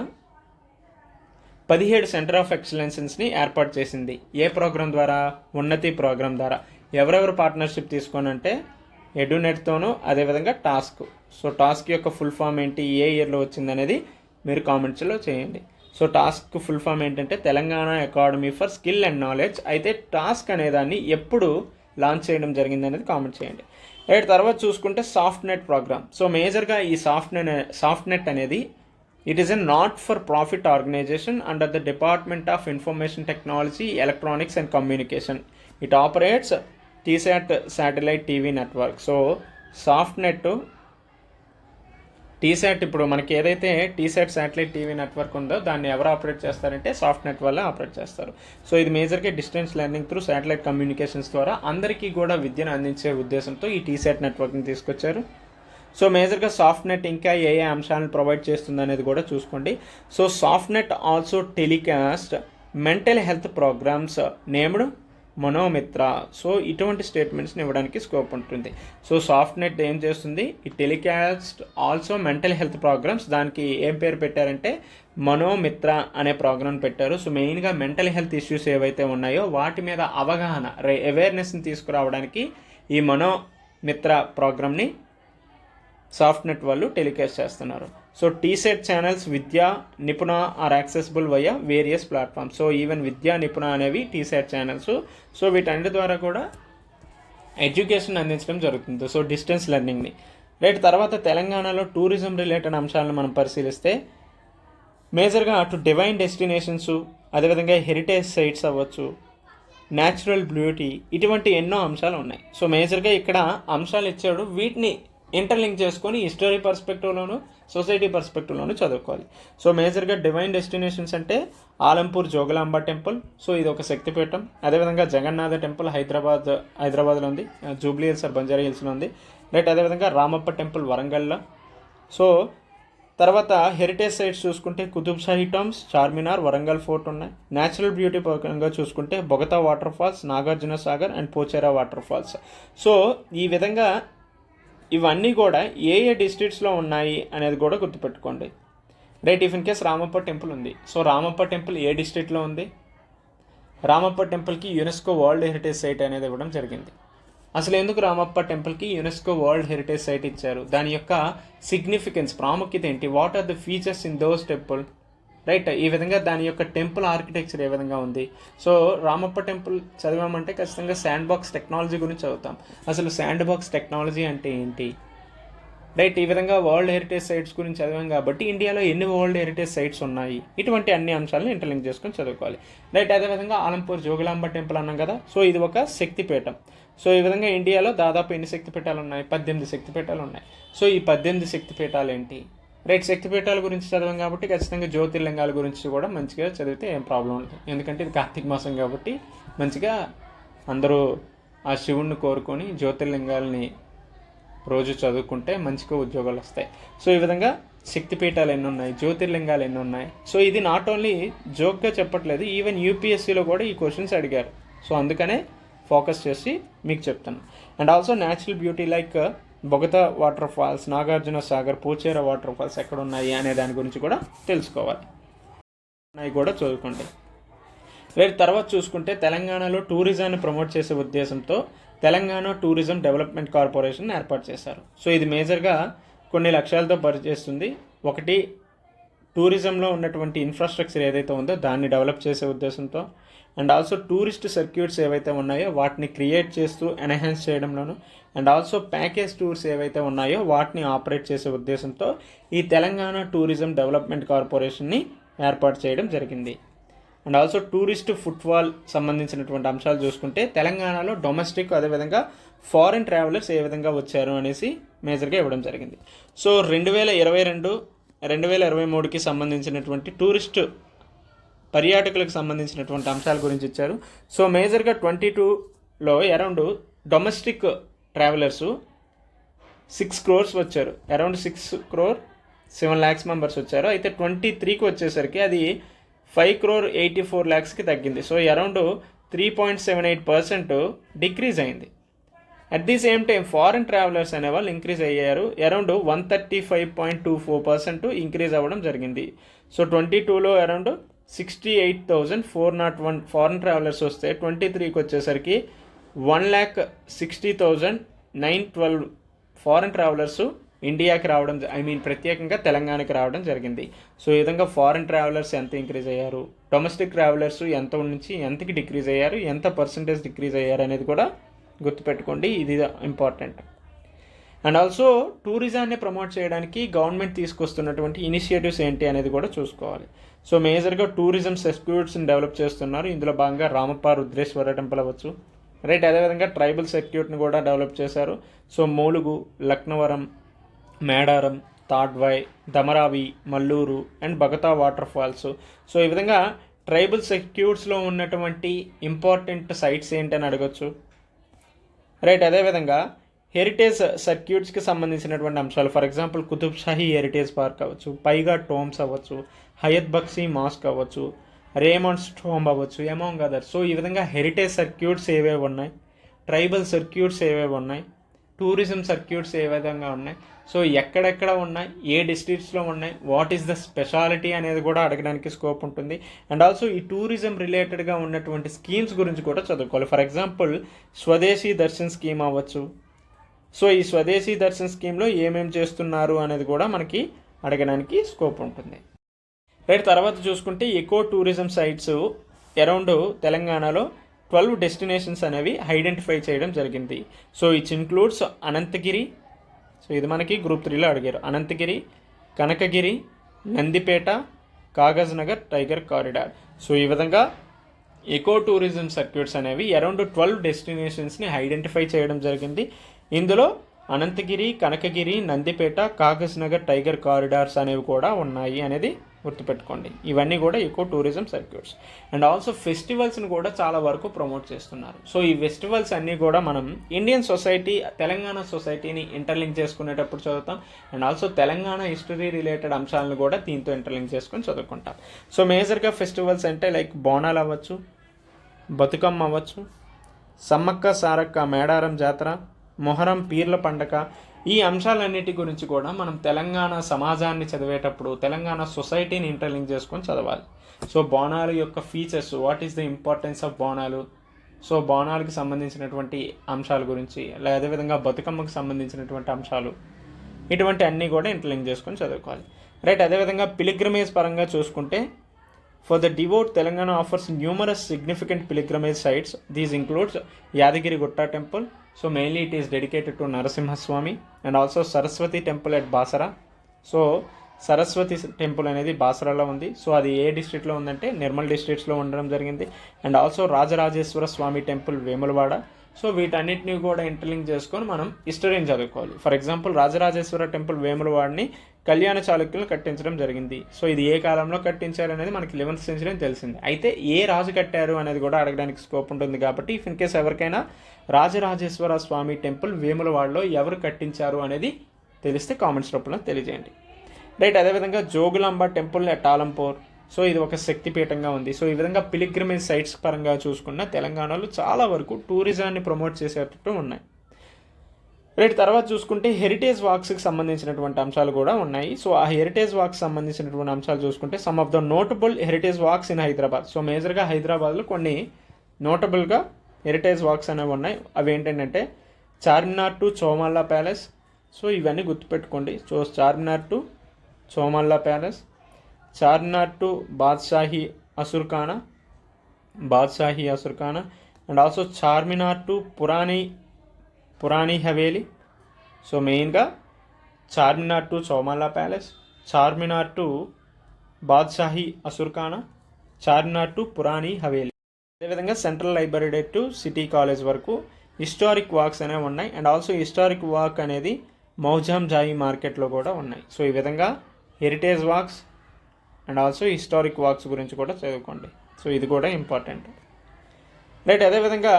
17 centre of ఎక్సలెన్సెస్ని ఏర్పాటు చేసింది. ఏ ప్రోగ్రామ్ ద్వారా? ఉన్నతి ప్రోగ్రామ్ ద్వారా. ఎవరెవరు పార్ట్నర్షిప్ తీసుకోనంటే ఎడ్యునెట్తోనూ అదేవిధంగా టాస్క్. సో టాస్క్ యొక్క ఫుల్ ఫామ్ ఏంటి, ఏ ఇయర్లో వచ్చింది అనేది మీరు కామెంట్స్లో చేయండి. సో టాస్క్ ఫుల్ ఫామ్ ఏంటంటే Telangana academy for skill and knowledge. అయితే టాస్క్ అనేదాన్ని ఎప్పుడు లాంచ్ చేయడం జరిగింది అనేది కామెంట్ చేయండి. రైట్. తర్వాత చూసుకుంటే సాఫ్ట్ నెట్ ప్రోగ్రామ్. సో మేజర్గా ఈ సాఫ్ట్ నెట్ అనేది it is a not for profit organisation under the department of information technology, electronics and communication. It operates TSAT satellite TV network. So SoftNet TSAT ఇప్పుడు మనకి ఏదైతే TSAT satellite TV network ఉందో దాన్ని ఎవరు operate చేస్తారంటే soft net వల్ల operate చేస్తారు. So ఇది మేజర్గా distance learning through satellite communications ద్వారా అందరికీ కూడా విద్యను అందించే ఉద్దేశంతో ఈ TSAT నెట్వర్క్ని తీసుకొచ్చారు. సో మేజర్గా సాఫ్ట్ నెట్ ఇంకా ఏ అంశాలను ప్రొవైడ్ చేస్తుంది అనేది కూడా చూసుకోండి. So SoftNet also telecast mental health programmes named Manomitra. So ఇటువంటి స్టేట్మెంట్స్ని ఇవ్వడానికి స్కోప్ ఉంటుంది. సో సాఫ్ట్ నెట్ ఏం చేస్తుంది? ఈ telecast also mental health programmes. దానికి ఏం పేరు పెట్టారంటే మనోమిత్ర అనే ప్రోగ్రామ్ పెట్టారు. సో మెయిన్గా మెంటల్ హెల్త్ ఇష్యూస్ ఏవైతే ఉన్నాయో వాటి మీద అవగాహన, అవేర్నెస్ని తీసుకురావడానికి ఈ మనోమిత్ర ప్రోగ్రామ్ని సాఫ్ట్ నెట్ వాళ్ళు టెలికాస్ట్ చేస్తున్నారు. So TSAT channels Vidya Nipuna are accessible via various platforms. So even Vidya Nipuna అనేవి TSAT ఛానల్స్. సో వీటన్నిటి ద్వారా కూడా ఎడ్యుకేషన్ అందించడం జరుగుతుంది. సో డిస్టెన్స్ లెర్నింగ్ని. రైట్. తర్వాత తెలంగాణలో టూరిజం రిలేటెడ్ అంశాలను మనం పరిశీలిస్తే మేజర్గా అటు డివైన్ డెస్టినేషన్స్, అదేవిధంగా హెరిటేజ్ సైట్స్ అవ్వచ్చు, న్యాచురల్ బ్యూటీ, ఇటువంటి ఎన్నో అంశాలు ఉన్నాయి. సో మేజర్గా ఇక్కడ అంశాలు ఇచ్చాడు, వీటిని ఇంటర్లింక్ చేసుకొని హిస్టరీ పర్స్పెక్టివ్లోను సొసైటీ పర్స్పెక్టివ్లోను చదువుకోవాలి. సో మేజర్గా డివైన్ డెస్టినేషన్స్ అంటే ఆలంపూర్ జోగులాంబ టెంపుల్. సో ఇది ఒక శక్తిపీఠం. అదేవిధంగా జగన్నాథ టెంపుల్ హైదరాబాద్లో ఉంది, జూబ్లీ హిల్స్ ఆర్ బంజారా హిల్స్లో ఉంది. రైట్. అదేవిధంగా రామప్ప టెంపుల్ వరంగల్లో. సో తర్వాత హెరిటేజ్ సైట్స్ చూసుకుంటే కుతుబ్షాహీ టాంబ్స్, చార్మినార్, వరంగల్ ఫోర్ట్ ఉన్నాయి. న్యాచురల్ బ్యూటీ పరంగా చూసుకుంటే Bogatha water falls, Nagarjuna Sagar and Pochera water falls. So ఈ విధంగా ఇవన్నీ కూడా ఏ డిస్ట్రిక్ట్స్లో ఉన్నాయి అనేది కూడా గుర్తుపెట్టుకోండి. Right, if in case Ramappa temple ఉంది. సో రామప్ప టెంపుల్ ఏ డిస్ట్రిక్ట్లో ఉంది? రామప్ప టెంపుల్కి యునెస్కో వరల్డ్ హెరిటేజ్ సైట్ అనేది ఇవ్వడం జరిగింది. అసలు ఎందుకు రామప్ప టెంపుల్కి యునెస్కో వరల్డ్ హెరిటేజ్ సైట్ ఇచ్చారు? దాని యొక్క సిగ్నిఫికెన్స్, ప్రాముఖ్యత ఏంటి? What are the features in those temple? Right, ఈ విధంగా దాని యొక్క టెంపుల్ ఆర్కిటెక్చర్ ఏ విధంగా ఉంది. సో రామప్ప టెంపుల్ చదివామంటే ఖచ్చితంగా శాండ్ బాక్స్ టెక్నాలజీ గురించి చదువుతాం. అసలు శాండ్ బాక్స్ టెక్నాలజీ అంటే ఏంటి? రైట్, ఈ విధంగా వరల్డ్ హెరిటేజ్ సైట్స్ గురించి చదివాం కాబట్టి ఇండియాలో ఎన్ని వరల్డ్ హెరిటేజ్ సైట్స్ ఉన్నాయి, ఇటువంటి అన్ని అంశాలను ఇంటర్లింక్ చేసుకొని చదువుకోవాలి. రైట్, అదేవిధంగా ఆలంపూర్ జోగులాంబ టెంపుల్ అన్నాం కదా. సో ఇది ఒక శక్తిపీఠం. సో ఈ విధంగా ఇండియాలో దాదాపు ఎన్ని శక్తిపీఠాలు ఉన్నాయి? 18 శక్తిపీఠాలు ఉన్నాయి. సో ఈ 18 శక్తిపీఠాలు ఏంటి? రైట్, శక్తిపీఠాల గురించి చదివాం కాబట్టి ఖచ్చితంగా జ్యోతిర్లింగాల గురించి కూడా మంచిగా చదివితే ఏం ప్రాబ్లం ఉంటుంది. ఎందుకంటే ఇది కార్తీక మాసం కాబట్టి మంచిగా అందరూ ఆ శివుణ్ణి కోరుకొని జ్యోతిర్లింగాలని రోజు చదువుకుంటే మంచిగా ఉద్యోగాలు వస్తాయి. సో ఈ విధంగా శక్తిపీఠాలు ఎన్ని ఉన్నాయి, జ్యోతిర్లింగాలు ఎన్ని ఉన్నాయి. సో ఇది నాట్ ఓన్లీ జోక్గా చెప్పట్లేదు, ఈవెన్ యూపీఎస్సీలో కూడా ఈ క్వశ్చన్స్ అడిగారు. సో అందుకనే ఫోకస్ చేసి మీకు చెప్తాను. And also natural beauty like Bogatha water falls, Nagarjuna Sagar, Pochera waterfalls ఎక్కడ ఉన్నాయి అనే దాని గురించి కూడా తెలుసుకోవాలి. అవి కూడా చదువుకోండి. రేపు తర్వాత చూసుకుంటే తెలంగాణలో టూరిజాన్ని ప్రమోట్ చేసే ఉద్దేశంతో తెలంగాణ టూరిజం డెవలప్మెంట్ కార్పొరేషన్ ఏర్పాటు చేశారు. సో ఇది మేజర్గా కొన్ని లక్ష్యాలతో పనిచేస్తుంది. ఒకటి, టూరిజంలో ఉన్నటువంటి ఇన్ఫ్రాస్ట్రక్చర్ ఏదైతే ఉందో దాన్ని డెవలప్ చేసే ఉద్దేశంతో, అండ్ ఆల్సో టూరిస్ట్ సర్క్యూట్స్ ఏవైతే ఉన్నాయో వాటిని క్రియేట్ చేస్తూ ఎన్హాన్స్ చేయడంలోను, అండ్ ఆల్సో ప్యాకేజ్ టూర్స్ ఏవైతే ఉన్నాయో వాటిని ఆపరేట్ చేసే ఉద్దేశంతో ఈ తెలంగాణ టూరిజం డెవలప్మెంట్ కార్పొరేషన్ని ఏర్పాటు చేయడం జరిగింది. అండ్ ఆల్సో టూరిస్ట్ ఫుట్ఫాల్ సంబంధించినటువంటి అంశాలు చూసుకుంటే తెలంగాణలో డొమెస్టిక్ అదేవిధంగా ఫారిన్ ట్రావెలర్స్ ఏ విధంగా వచ్చారు అనేసి మేజర్గా ఇవ్వడం జరిగింది. సో 2022-2023కి సంబంధించినటువంటి టూరిస్ట్ పర్యాటకులకు సంబంధించినటువంటి అంశాల గురించి ఇచ్చారు. సో మేజర్గా 22లో అరౌండ్ డొమెస్టిక్ ట్రావెలర్సు 6 crores వచ్చారు. అరౌండ్ 6,07,00,000 మెంబర్స్ వచ్చారు. అయితే 23కి వచ్చేసరికి అది 5,84,00,000కి తగ్గింది. సో అరౌండ్ 3.78% డిక్రీజ్ అయింది. At the same time foreign travellers అనేవాళ్ళు ఇంక్రీజ్ అయ్యారు. అరౌండ్ 135.24% ఇంక్రీజ్ అవ్వడం జరిగింది. సో 22లో అరౌండ్ 68,401 ఫారిన్ ట్రావెలర్స్ వస్తే 23కి వచ్చేసరికి 1,60,912 ఫారిన్ ట్రావెలర్స్ ఇండియాకి రావడం, ప్రత్యేకంగా తెలంగాణకి రావడం జరిగింది. సో ఈ విధంగా ఫారిన్ ట్రావెలర్స్ ఎంత ఇంక్రీజ్ అయ్యారు, డొమెస్టిక్ ట్రావెలర్స్ ఎంత నుంచి ఎంతకి డిక్రీజ్ అయ్యారు, ఎంత పర్సంటేజ్ డిక్రీజ్ అయ్యారు అనేది కూడా గుర్తుపెట్టుకోండి. ఇది ఇంపార్టెంట్. అండ్ ఆల్సో టూరిజాన్ని ప్రమోట్ చేయడానికి గవర్నమెంట్ తీసుకొస్తున్నటువంటి ఇనిషియేటివ్స్ ఏంటి అనేది కూడా చూసుకోవాలి. సో మేజర్గా టూరిజం సర్క్యూట్స్ని డెవలప్ చేస్తున్నారు. ఇందులో భాగంగా రామప్ప రుద్రేశ్వర టెంపుల్ అవ్వచ్చు. రైట్, అదేవిధంగా ట్రైబల్ సర్క్యూట్ని కూడా డెవలప్ చేశారు. So Mulugu, Laknavaram, Medaram, Tadvai, Damaravi, Mallur and Bogatha water falls. So ఈ విధంగా ట్రైబల్ సర్క్యూట్స్లో ఉన్నటువంటి ఇంపార్టెంట్ సైట్స్ ఏంటని అడగచ్చు. రైట్, అదేవిధంగా హెరిటేజ్ సర్క్యూట్స్కి సంబంధించినటువంటి అంశాలు, for example Qutub Shahi heritage park అవ్వచ్చు, పైగా టోమ్స్ అవ్వచ్చు, హయత్ బక్సీ మాస్క్ అవ్వచ్చు, రేమండ్స్ టోంబ్ అవ్వచ్చు, ఎమాంగ్ అదర్స్. సో ఈ విధంగా హెరిటేజ్ సర్క్యూట్స్ ఏవేవి ఉన్నాయి, ట్రైబల్ సర్క్యూట్స్ ఏవేవి ఉన్నాయి, టూరిజం సర్క్యూట్స్ ఏ విధంగా ఉన్నాయి, సో ఎక్కడెక్కడ ఉన్నాయి, ఏ డిస్ట్రిక్ట్స్లో ఉన్నాయి, వాట్ ఈస్ ద స్పెషాలిటీ అనేది కూడా అడగడానికి స్కోప్ ఉంటుంది. అండ్ ఆల్సో ఈ టూరిజం రిలేటెడ్గా ఉన్నటువంటి స్కీమ్స్ గురించి కూడా చదువుకోవాలి. ఫర్ ఎగ్జాంపుల్ స్వదేశీ దర్శన్ స్కీమ్ అవ్వచ్చు. సో ఈ స్వదేశీ దర్శన్ స్కీమ్లో ఏమేమి చేస్తున్నారు అనేది కూడా మనకి అడగడానికి స్కోప్ ఉంటుంది. రైట్, తర్వాత చూసుకుంటే ఎకో టూరిజం సైట్స్ అరౌండ్ తెలంగాణలో 12 డెస్టినేషన్స్ అనేవి ఐడెంటిఫై చేయడం జరిగింది. So it's includes Ananthagiri, so ఇది మనకి గ్రూప్ 3లో అడిగారు, Ananthagiri, Kanakagiri, Nandipet, Kagaznagar tiger corridor. So ఈ విధంగా ఎకో టూరిజం సర్క్యూట్స్ అనేవి అరౌండ్ 12 డెస్టినేషన్స్ని ఐడెంటిఫై చేయడం జరిగింది. ఇందులో Ananthagiri, Kanakagiri, Nandipet, Kagaznagar tiger corridors అనేవి కూడా ఉన్నాయి అనేది గుర్తుపెట్టుకోండి. ఇవన్నీ కూడా ecotourism circuits. And also ఫెస్టివల్స్ని కూడా చాలా వరకు ప్రమోట్ చేస్తున్నారు. సో ఈ ఫెస్టివల్స్ అన్నీ కూడా మనం ఇండియన్ సొసైటీ, తెలంగాణ సొసైటీని ఇంటర్లింక్ చేసుకునేటప్పుడు చదువుతాం. And also Telangana history related అంశాలను కూడా దీంతో ఇంటర్లింక్ చేసుకొని చదువుకుంటాం. సో మేజర్గా ఫెస్టివల్స్ అంటే లైక్ బోనాలు అవ్వచ్చు, బతుకమ్మ అవ్వచ్చు, సమ్మక్క సారక్క మేడారం జాతర, మొహరం పీర్ల పండగ, ఈ అంశాలన్నిటి గురించి కూడా మనం తెలంగాణ సమాజాన్ని చదివేటప్పుడు తెలంగాణ సొసైటీని ఇంటర్లింక్ చేసుకొని చదవాలి. సో బోనాల యొక్క features, what is the importance of Bonalu, so బోనాలకు సంబంధించినటువంటి అంశాల గురించి, అదేవిధంగా బతుకమ్మకు సంబంధించినటువంటి అంశాలు, ఇటువంటి అన్నీ కూడా ఇంటర్లింక్ చేసుకొని చదువుకోవాలి. రైట్. అదేవిధంగా పిలిగ్రమేజ్ పరంగా చూసుకుంటే for the devout, Telangana offers numerous significant pilgrimage sites. These includes Yadagiri Gutta temple, so mainly it is dedicated to Narasimha Swami, and also Saraswati temple at Basara. So Saraswati temple అనేది బాసరాలో ఉంది. So అది ఏ డిస్ట్రిక్ట్లో ఉందంటే నిర్మల్ డిస్ట్రిక్ట్స్లో ఉండడం జరిగింది. And also Rajarajeshwara Swamy temple Vemulawada. So వీటన్నిటిని కూడా ఇంటర్లింక్ చేసుకొని మనం హిస్టరీని చదువుకోవాలి. ఫర్ ఎగ్జాంపుల్ రాజరాజేశ్వర టెంపుల్ వేములవాడని కళ్యాణ చాళుక్యులు కట్టించడం జరిగింది. సో ఇది ఏ కాలంలో కట్టించారు అనేది మనకి 11th సెంచరీ తెలిసింది. అయితే ఏ రాజు కట్టారు అనేది కూడా అడగడానికి స్కోప్ ఉంటుంది. కాబట్టి ఇఫ్ ఇన్ కేస్ ఎవరికైనా రాజరాజేశ్వర స్వామి టెంపుల్ వేములవాడలో ఎవరు కట్టించారు అనేది తెలిస్తే కామెంట్స్ రూపంలో తెలియజేయండి. రైట్. అదేవిధంగా Jogulamba temple at Alampur. So ఇది ఒక శక్తిపీఠంగా ఉంది. సో ఈ విధంగా పిలిగ్రిమేజ్ సైట్స్ పరంగా చూసుకున్న తెలంగాణలో చాలా వరకు టూరిజాన్ని ప్రమోట్ చేసేటట్టు ఉన్నాయి. రైట్. తర్వాత చూసుకుంటే హెరిటేజ్ వాక్స్కి సంబంధించినటువంటి అంశాలు కూడా ఉన్నాయి. సో ఆ హెరిటేజ్ వాక్స్ సంబంధించినటువంటి అంశాలు చూసుకుంటే some of the notable heritage walks in Hyderabad. So మేజర్గా హైదరాబాద్లో కొన్ని నోటబుల్గా హెరిటేజ్ వాక్స్ అనేవి ఉన్నాయి. అవి ఏంటంటే Charminar to Chowmahalla palace. So ఇవన్నీ గుర్తుపెట్టుకోండి. So Charminar to Chowmahalla palace, Charminar to Badshahi Ashurkhana, and also Charminar to Purani Haveli. So మెయిన్గా Charminar to Chowmahalla palace, Charminar to Badshahi Ashurkhana, Charminar to Purani Haveli. అదేవిధంగా central library to city college వరకు హిస్టారిక్ వాక్స్ అనేవి ఉన్నాయి. అండ్ ఆల్సో హిస్టారిక్ వాక్ అనేది మౌజాం జాయి మార్కెట్లో కూడా ఉన్నాయి. సో ఈ విధంగా heritage walks and also historic walks గురించి కూడా చదువుకోండి. సో ఇది కూడా ఇంపార్టెంట్. రైట్. అదేవిధంగా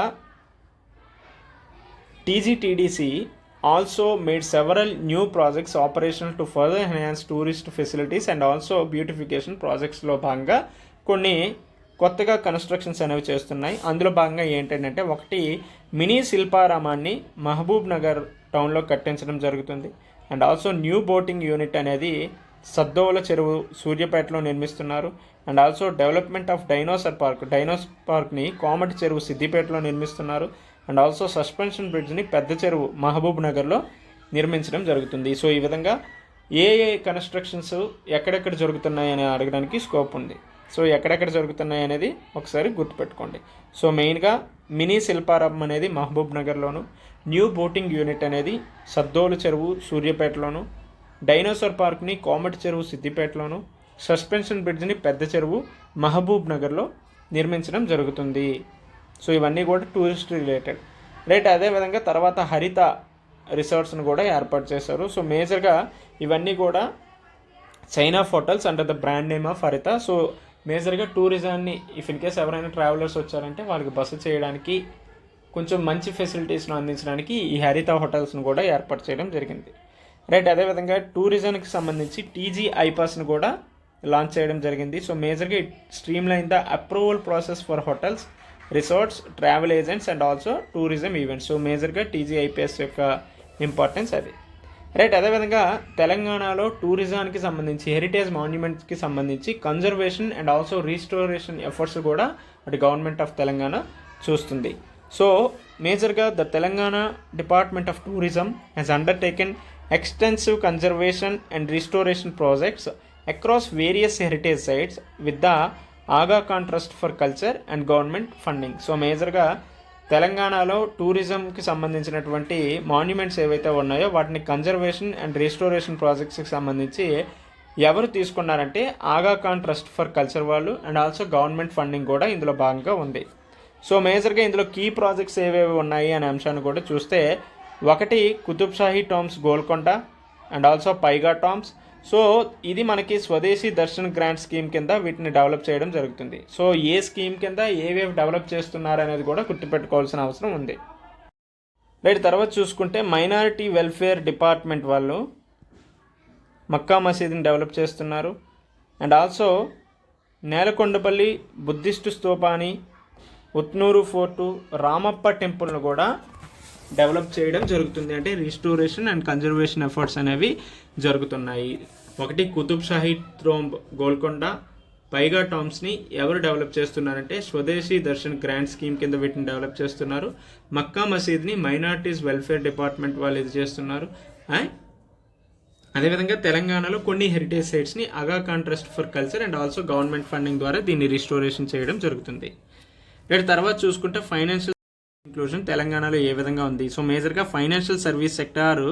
TGTDC also made several new projects operational to further enhance tourist facilities and also beautification ప్రాజెక్ట్స్లో భాగంగా కొన్ని కొత్తగా కన్స్ట్రక్షన్స్ అనేవి చేస్తున్నాయి. అందులో భాగంగా ఏంటంటే ఒకటి మినీ శిల్పారామాన్ని మహబూబ్ నగర్ టౌన్లో కట్టించడం జరుగుతుంది. And also new boating unit అనేది సద్దోల చెరువు సూర్యాపేటలో నిర్మిస్తున్నారు. And also development of dinosaur పార్క్ని కోమటి చెరువు సిద్దిపేటలో నిర్మిస్తున్నారు. అండ్ ఆల్సో సస్పెన్షన్ బ్రిడ్జ్ని పెద్ద చెరువు మహబూబ్ నగర్లో నిర్మించడం జరుగుతుంది. సో ఈ విధంగా ఏ కన్స్ట్రక్షన్స్ ఎక్కడెక్కడ జరుగుతున్నాయి అని అడగడానికి స్కోప్ ఉంది. సో ఎక్కడెక్కడ జరుగుతున్నాయి అనేది ఒకసారి గుర్తుపెట్టుకోండి. సో మెయిన్గా మినీ శిల్పారామం అనేది మహబూబ్ నగర్లోను, న్యూ బోటింగ్ యూనిట్ అనేది సద్దోలు చెరువు సూర్యాపేటలోను, డైనోసార్ పార్క్ని కోమటి చెరువు సిద్దిపేటలోను, సస్పెన్షన్ బ్రిడ్జ్ని పెద్ద చెరువు మహబూబ్ నగర్లో నిర్మించడం జరుగుతుంది. సో ఇవన్నీ కూడా టూరిస్ట్ రిలేటెడ్. రైట్. అదేవిధంగా తర్వాత హరిత రిసార్ట్స్ను కూడా ఏర్పాటు చేశారు. సో మేజర్గా ఇవన్నీ కూడా China hotels under the brand name of హరిత. సో మేజర్గా టూరిజాన్ని ఇఫ్ ఇన్ కేస్ ఎవరైనా ట్రావెలర్స్ వచ్చారంటే వాళ్ళకి బస చేయడానికి కొంచెం మంచి ఫెసిలిటీస్ను అందించడానికి ఈ హరిత హోటల్స్ను కూడా ఏర్పాటు చేయడం జరిగింది. రైట్. అదేవిధంగా టూరిజంకి సంబంధించి టీజీ ఐపాస్ను కూడా లాంచ్ చేయడం జరిగింది. సో మేజర్గా it stream line the approval process for hotels, resorts, travel agents and also tourism events. So మేజర్గా టీజీ ఐపీఎస్ యొక్క ఇంపార్టెన్స్ అది. రైట్. అదేవిధంగా తెలంగాణలో టూరిజానికి సంబంధించి హెరిటేజ్ మాన్యుమెంట్స్కి సంబంధించి conservation and also restoration efforts కూడా అటు గవర్నమెంట్ ఆఫ్ తెలంగాణ చూస్తుంది. సో మేజర్గా the Telangana department of tourism has undertaken extensive conservation and restoration projects across various heritage sites with the Aga Khan Trust for Culture and government funding. So మేజర్గా తెలంగాణలో టూరిజంకి సంబంధించినటువంటి monuments ఏవైతే ఉన్నాయో వాటిని కన్జర్వేషన్ అండ్ రిస్టోరేషన్ ప్రాజెక్ట్స్కి సంబంధించి ఎవరు తీసుకున్నారంటే ఆగా ఖాన్ ట్రస్ట్ ఫర్ కల్చర్ వాళ్ళు అండ్ ఆల్సో గవర్నమెంట్ ఫండింగ్ కూడా ఇందులో భాగంగా ఉంది. సో మేజర్గా ఇందులో కీ ప్రాజెక్ట్స్ ఏవేవి ఉన్నాయి అనే అంశాన్ని కూడా చూస్తే ఒకటి కుతుబ్షాహీ టాంబ్స్ గోల్కొండ అండ్ ఆల్సో పైగా టాంబ్స్. సో ఇది మనకి స్వదేశీ దర్శన్ గ్రాంట్ స్కీమ్ కింద వీటిని డెవలప్ చేయడం జరుగుతుంది. సో ఏ స్కీమ్ కింద ఏవేవి డెవలప్ చేస్తున్నారు అనేది కూడా గుర్తుపెట్టుకోవాల్సిన అవసరం ఉంది. రైట్. తర్వాత చూసుకుంటే మైనారిటీ వెల్ఫేర్ డిపార్ట్మెంట్ వాళ్ళు మక్కా మసీదుని డెవలప్ చేస్తున్నారు. అండ్ ఆల్సో నేలకొండపల్లి బుద్ధిస్టు స్తూపాని, ఉత్నూరు ఫోర్టు, రామప్ప టెంపుల్ను కూడా డెవలప్ చేయడం జరుగుతుంది. అంటే రిస్టోరేషన్ అండ్ కన్జర్వేషన్ ఎఫర్ట్స్ అనేవి జరుగుతున్నాయి. ఒకటి కుతుబ్ షాహీ థ్రోంబ్ గోల్కొండ పైగా టామ్స్ని ఎవరు డెవలప్ చేస్తున్నారంటే స్వదేశీ దర్శన్ గ్రాంట్ స్కీమ్ కింద వీటిని డెవలప్ చేస్తున్నారు. మక్కా మసీద్ని మైనారిటీస్ వెల్ఫేర్ డిపార్ట్మెంట్ వాళ్ళు ఇది చేస్తున్నారు. అదేవిధంగా తెలంగాణలో కొన్ని heritage సైట్స్ని Agha Khan trust for culture and also government funding ద్వారా దీన్ని రిస్టోరేషన్ చేయడం జరుగుతుంది. తర్వాత చూసుకుంటే ఫైనాన్షియల్ ఇంక్లూజన్ తెలంగాణలో ఏ విధంగా ఉంది. సో మేజర్గా financial service sector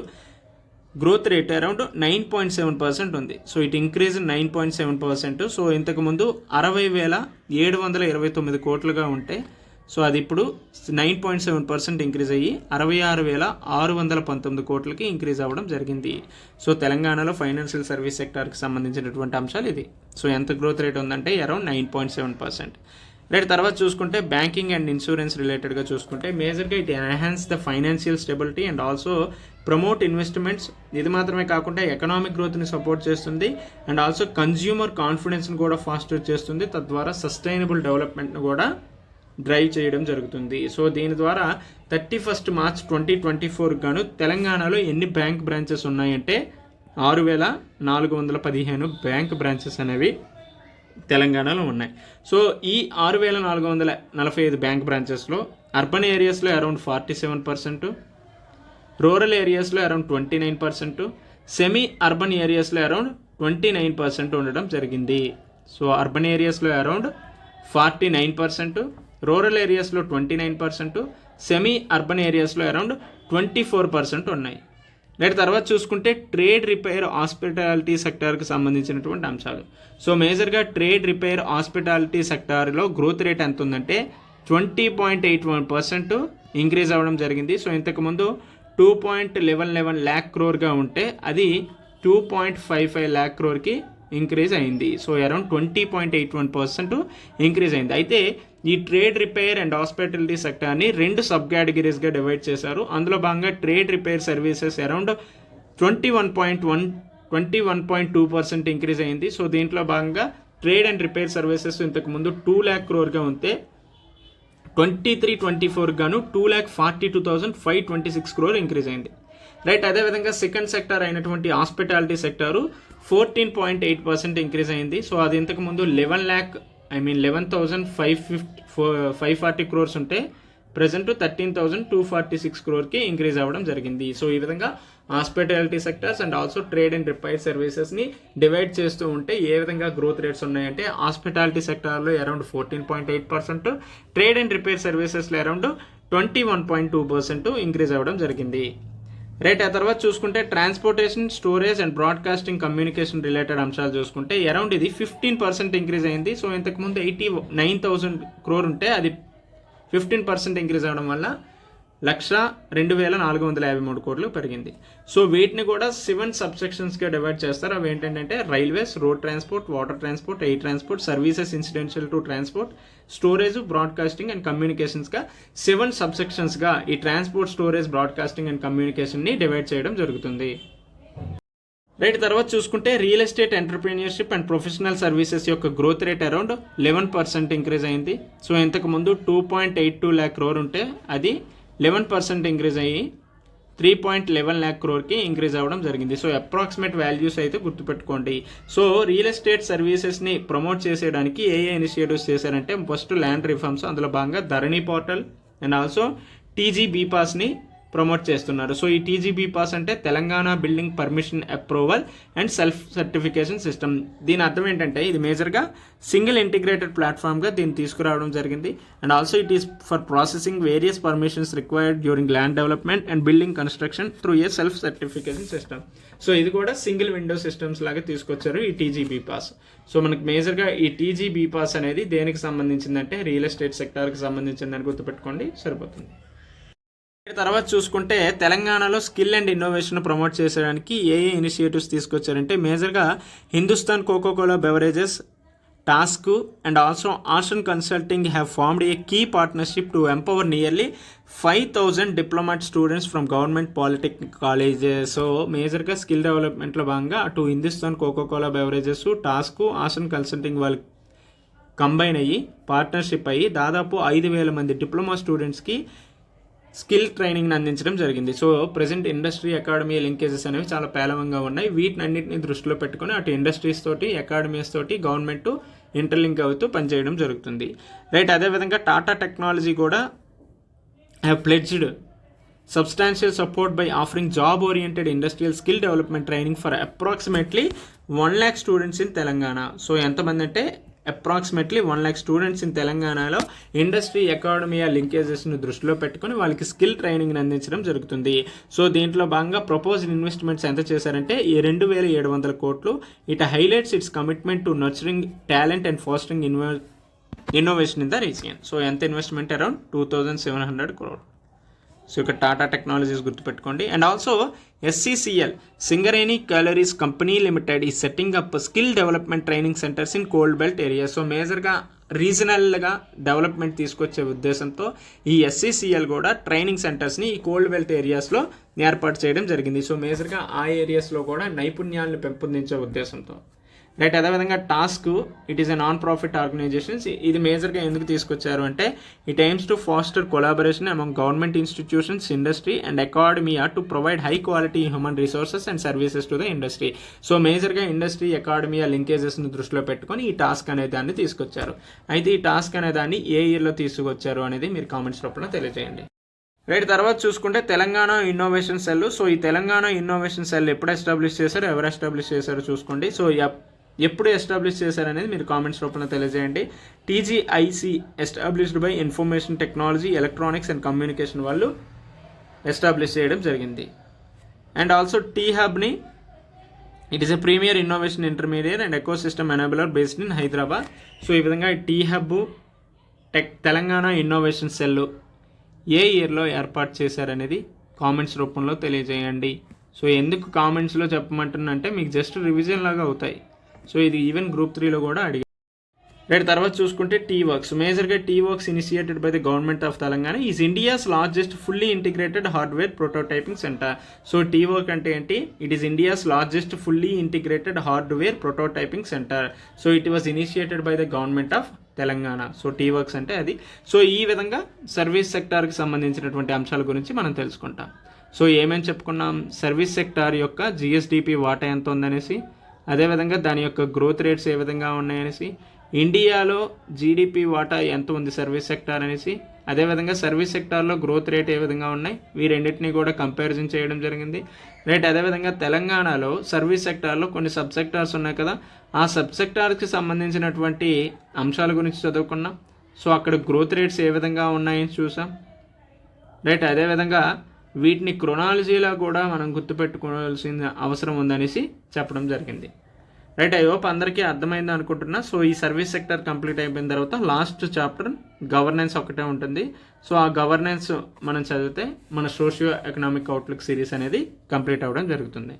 growth rate around 9.7% ఉంది. So it increase 9.7%. సో ఇంతకుముందు 60,729 కోట్లుగా ఉంటే సో అది ఇప్పుడు 9.7% ఇంక్రీజ్ అయ్యి 66,619 కోట్లకి ఇంక్రీజ్ అవ్వడం జరిగింది. సో తెలంగాణలో ఫైనాన్షియల్ సర్వీస్ సెక్టార్కి సంబంధించినటువంటి అంశాలు ఇది. సో ఎంత గ్రోత్ రేట్ ఉందంటే అరౌండ్ 9.7%. తర్వాత చూసుకుంటే బ్యాంకింగ్ అండ్ ఇన్సూరెన్స్ రిలేటెడ్గా చూసుకుంటే మేజర్గా it enhance the financial stability and also promote investments. ఇది మాత్రమే కాకుండా ఎకనామిక్ గ్రోత్ని సపోర్ట్ చేస్తుంది అండ్ ఆల్సో కన్జ్యూమర్ కాన్ఫిడెన్స్ని కూడా ఫాస్టర్ చేస్తుంది. తద్వారా సస్టైనబుల్ డెవలప్మెంట్ను కూడా డ్రైవ్ చేయడం జరుగుతుంది. సో దీని ద్వారా 31 మార్చ్ 2024 గాను తెలంగాణలో ఎన్ని బ్యాంక్ బ్రాంచెస్ ఉన్నాయంటే 6,415 బ్యాంక్ బ్రాంచెస్ అనేవి తెలంగాణలో ఉన్నాయి. సో ఈ 6,445 బ్యాంక్ బ్రాంచెస్లో అర్బన్ ఏరియాస్లో అరౌండ్ 47%, రూరల్ ఏరియాస్లో అరౌండ్ 29%, సెమీ అర్బన్ ఏరియాస్లో అరౌండ్ 29% ఉండడం జరిగింది. సో అర్బన్ ఏరియాస్లో అరౌండ్ 49%, రూరల్ ఏరియాస్లో 29%, సెమీ అర్బన్ ఏరియాస్లో అరౌండ్ 24% ఉన్నాయి. తర్వాత చూసుకుంటే ట్రేడ్ రిపేర్ హాస్పిటాలిటీ సెక్టార్కి సంబంధించినటువంటి అంశాలు. సో మేజర్గా ట్రేడ్ రిపేర్ హాస్పిటాలిటీ సెక్టార్లో గ్రోత్ రేట్ ఎంత ఉందంటే 20.81% ఇంక్రీజ్ అవ్వడం జరిగింది. సో ఇంతకుముందు 2.11 lakh crore ఉంటే అది 2.55 lakh crore ఇంక్రీజ్ అయింది. సో అరౌండ్ 20.81% ఇంక్రీజ్ అయింది. అయితే ఈ ట్రేడ్ రిపేర్ అండ్ హాస్పిటాలిటీ సెక్టార్ని 2 సబ్ కేటగిరీస్గా డివైడ్ చేశారు. అందులో భాగంగా trade repair services around 21.2% increase అయింది. సో దీంట్లో భాగంగా ట్రేడ్ అండ్ రిపేర్ సర్వీసెస్ ఇంతకుముందు 2 lakh crore ఉంటే 23-24 గాను 2,42,526 crore ఇంక్రీజ్ అయింది. అదేవిధంగా సెకండ్ సెక్టార్ అయినటువంటి హాస్పిటాలిటీ సెక్టారు 14.8% ఇంక్రీజ్ అయింది. సో అది ఇంతకుముందు 11,540 crores ఉంటే ప్రజెంట్ 13,246 crore ఇంక్రీజ్ అవ్వడం జరిగింది. సో ఈ విధంగా hospitality sectors and also trade and repair సర్వీసెస్ని డివైడ్ చేస్తూ ఉంటే ఏ విధంగా గ్రోత్ రేట్స్ ఉన్నాయంటే హాస్పిటాలిటీ సెక్టార్లో అరౌండ్ 14.8%, ట్రేడ్ అండ్ రిపేర్ సర్వీసెస్లో అరౌండ్ 21.2% ఇంక్రీజ్ అవ్వడం జరిగింది. ఆ తర్వాత చూసుకుంటే transportation, storage and broadcasting communication related అంశాలు చూసుకుంటే అరౌండ్ ఇది 15% ఇంక్రీజ్ అయింది. సో ఇంతకుముందు 89,000 crore ఉంటే అది 15% ఇంక్రీజ్ అవ్వడం వల్ల 1,02,453 కోట్లు పెరిగింది. సో వీటిని కూడా 7 సబ్సెక్షన్స్గా డివైడ్ చేస్తారు. అవి ఏంటంటే railways, road transport, water transport, air transport, services incidental to transport, storage, broadcasting and కమ్యూనికేషన్స్గా 7 సబ్సెక్షన్స్గా ఈ ట్రాన్స్పోర్ట్, స్టోరేజ్, బ్రాడ్కాస్టింగ్ అండ్ కమ్యూనికేషన్ని డివైడ్ చేయడం జరుగుతుంది. తర్వాత చూసుకుంటే real estate entrepreneurship and professional services యొక్క గ్రోత్ రేట్ అరౌండ్ 11% ఇంక్రీజ్ అయింది. సో ఇంతకుముందు 2.82 lakh crore ఉంటే అది 11% ఇంక్రీజ్ అయ్యి 3.11 lakh crore ఇంక్రీజ్ అవ్వడం జరిగింది. సో అప్రాక్సిమేట్ వాల్యూస్ అయితే గుర్తుపెట్టుకోండి. సో రియల్ ఎస్టేట్ సర్వీసెస్ని ప్రమోట్ చేసేయడానికి ఏ ఇనిషియేటివ్స్ చేశారంటే ఫస్ట్ ల్యాండ్ రిఫార్మ్స్, అందులో భాగంగా Dharani portal and also TGB పాస్ని ప్రమోట్ చేస్తున్నారు. సో ఈ టీజీబీ పాస్ అంటే Telangana building permission approval and self certification system. దీని అర్థం ఏంటంటే ఇది మేజర్గా సింగిల్ ఇంటిగ్రేటెడ్ ప్లాట్ఫామ్గా దీన్ని తీసుకురావడం జరిగింది. And also it is for processing various permissions required during land development and building construction through a self certification system. So ఇది కూడా సింగిల్ విండో సిస్టమ్స్ లాగా తీసుకొచ్చారు ఈ టీజీబీ పాస్. సో మనకి మేజర్గా ఈ టీజీబీ పాస్ అనేది దేనికి సంబంధించిందంటే రియల్ ఎస్టేట్ సెక్టార్కి సంబంధించిందని గుర్తుపెట్టుకోండి, సరిపోతుంది. తర్వాత చూసుకుంటే తెలంగాణలో స్కిల్ అండ్ ఇన్నోవేషన్ ప్రమోట్ చేసేయడానికి ఏ ఇనిషియేటివ్స్ తీసుకొచ్చారంటే మేజర్గా Hindustan Coca Cola beverages, TASK and also ఆషన్ consulting have formed a key partnership to empower nearly 5,000 diplomat students from government polytechnic colleges. So మేజర్గా స్కిల్ డెవలప్మెంట్లో భాగంగా అటు హిందుస్థాన్ కోకోకోలా బెవరేజెస్, టాస్క్, ఆషన్ కన్సల్టింగ్ వాళ్ళు కంబైన్ అయ్యి పార్ట్నర్షిప్ అయ్యి దాదాపు 5,000 మంది డిప్లొమా స్టూడెంట్స్కి స్కిల్ ట్రైనింగ్ని అందించడం జరిగింది. So present industry academy linkages అనేవి చాలా పేలవంగా ఉన్నాయి. వీటినన్నింటినీ దృష్టిలో పెట్టుకొని అటు ఇండస్ట్రీస్ తోటి అకాడమీస్ తోటి గవర్నమెంట్ ఇంటర్లింక్ అవుతూ పనిచేయడం జరుగుతుంది. రైట్, అదేవిధంగా టాటా టెక్నాలజీ కూడా have pledged substantial support by offering job-oriented industrial skill development training for approximately 1 lakh students in Telangana. So ఎంతమంది అంటే అప్రాక్సిమేట్లీ 1 lakh స్టూడెంట్స్ ఇన్ తెలంగాణలో ఇండస్ట్రీ అకాడమీ లింకేజెస్ను దృష్టిలో పెట్టుకుని వాళ్ళకి స్కిల్ ట్రైనింగ్ని అందించడం జరుగుతుంది. సో దీంట్లో భాగంగా ప్రపోజ్డ్ ఇన్వెస్ట్మెంట్స్ ఎంత చేశారంటే 2,700 కోట్లు. It highlights its commitment to nurturing talent and fostering innovation in the region. So ఎంత ఇన్వెస్ట్మెంట్? Around 2,700 crore. సో ఇక్కడ టాటా టెక్నాలజీస్ గుర్తుపెట్టుకోండి. And also SCCL Singareni collieries company limited ఈ setting up skill development training centres in coal belt area. So మేజర్గా రీజనల్గా development తీసుకొచ్చే ఉద్దేశంతో ఈ SCCL కూడా ట్రైనింగ్ సెంటర్స్ని ఈ కోల్డ్ బెల్ట్ ఏరియాస్లో ఏర్పాటు చేయడం జరిగింది. సో మేజర్గా ఆ ఏరియాస్లో కూడా నైపుణ్యాలను పెంపొందించే ఉద్దేశంతో. రైట్, అదేవిధంగా TASK it is a non profit organisations. ఇది మేజర్గా ఎందుకు తీసుకొచ్చారు అంటే it aims to foster collaboration among government institutions, industry and academia to provide high quality human resources and services to the industry. So మేజర్గా industry academia లింకేజెస్ని దృష్టిలో పెట్టుకొని ఈ టాస్క్ అనే దాన్ని తీసుకొచ్చారు. అయితే ఈ టాస్క్ అనే దాన్ని ఏ ఇయర్లో తీసుకొచ్చారు అనేది మీరు కామెంట్స్ రూపంలో తెలియజేయండి. రైట్, తర్వాత చూసుకుంటే తెలంగాణ ఇన్నోవేషన్ సెల్. సో ఈ తెలంగాణ ఇన్నోవేషన్ సెల్ ఎప్పుడు ఎస్టాబ్లిష్ చేశారు, ఎవరు ఎస్టాబ్లిష్ చేశారో చూసుకోండి. సో ఎప్పుడు ఎస్టాబ్లిష్ చేశారనేది మీరు కామెంట్స్ రూపంలో తెలియజేయండి. TGIC established by information technology, electronics and communication వాళ్ళు ఎస్టాబ్లిష్ చేయడం జరిగింది. అండ్ ఆల్సో T-Hubని it is a premier innovation intermediate and ecosystem enabler based in Hyderabad. So ఈ విధంగా T-Hub తెలంగాణ ఇన్నోవేషన్ సెల్ ఏ ఇయర్లో ఏర్పాటు చేశారనేది కామెంట్స్ రూపంలో తెలియజేయండి. సో ఎందుకు కామెంట్స్లో చెప్పమంటున్నంటే మీకు జస్ట్ రివిజన్ లాగా అవుతాయి. సో ఇది ఈవెన్ గ్రూప్ 3లో కూడా అడిగారు. రైట్, తర్వాత చూసుకుంటే T-Works. మేజర్గా T-Works initiated by the government of Telangana is India's largest fully integrated hardware prototyping centre. So T-Work అంటే ఏంటి? It is India's largest fully integrated hardware prototyping centre. So it was initiated by the government of Telangana. So T-Works అంటే అది. So ఈ విధంగా service సెక్టార్కి సంబంధించినటువంటి అంశాల గురించి మనం తెలుసుకుంటాం. సో ఏమేమి చెప్పుకున్నాం? సర్వీస్ సెక్టార్ యొక్క GSDP వాటా ఎంత ఉందనేసి, అదేవిధంగా దాని యొక్క గ్రోత్ రేట్స్ ఏ విధంగా ఉన్నాయనేసి, ఇండియాలో GDP వాటా ఎంత ఉంది సర్వీస్ సెక్టార్ అనేసి, అదేవిధంగా సర్వీస్ సెక్టార్లో గ్రోత్ రేట్ ఏ విధంగా ఉన్నాయి, వీరెండింటినీ కూడా కంపారిజన్ చేయడం జరిగింది. రైట్, అదేవిధంగా తెలంగాణలో సర్వీస్ సెక్టార్లో కొన్ని సబ్ సెక్టార్స్ ఉన్నాయి కదా, ఆ సబ్ సెక్టార్కి సంబంధించినటువంటి అంశాల గురించి చదువుకున్నాం. సో అక్కడ గ్రోత్ రేట్స్ ఏ విధంగా ఉన్నాయని చూసాం. రైట్, అదేవిధంగా వీటిని క్రొనాలజీలో కూడా మనం గుర్తుపెట్టుకోవాల్సిన అవసరం ఉందనేసి చెప్పడం జరిగింది. రైట్, ఐ హోప్ అందరికీ అర్థమైంది అనుకుంటున్నా. సో ఈ సర్వీస్ సెక్టర్ కంప్లీట్ అయిపోయిన తర్వాత లాస్ట్ చాప్టర్ గవర్నెన్స్ ఒకటే ఉంటుంది. సో ఆ గవర్నెన్స్ మనం చదివితే మన సోషియో ఎకనామిక్ అవుట్లుక్ సిరీస్ అనేది కంప్లీట్ అవ్వడం జరుగుతుంది.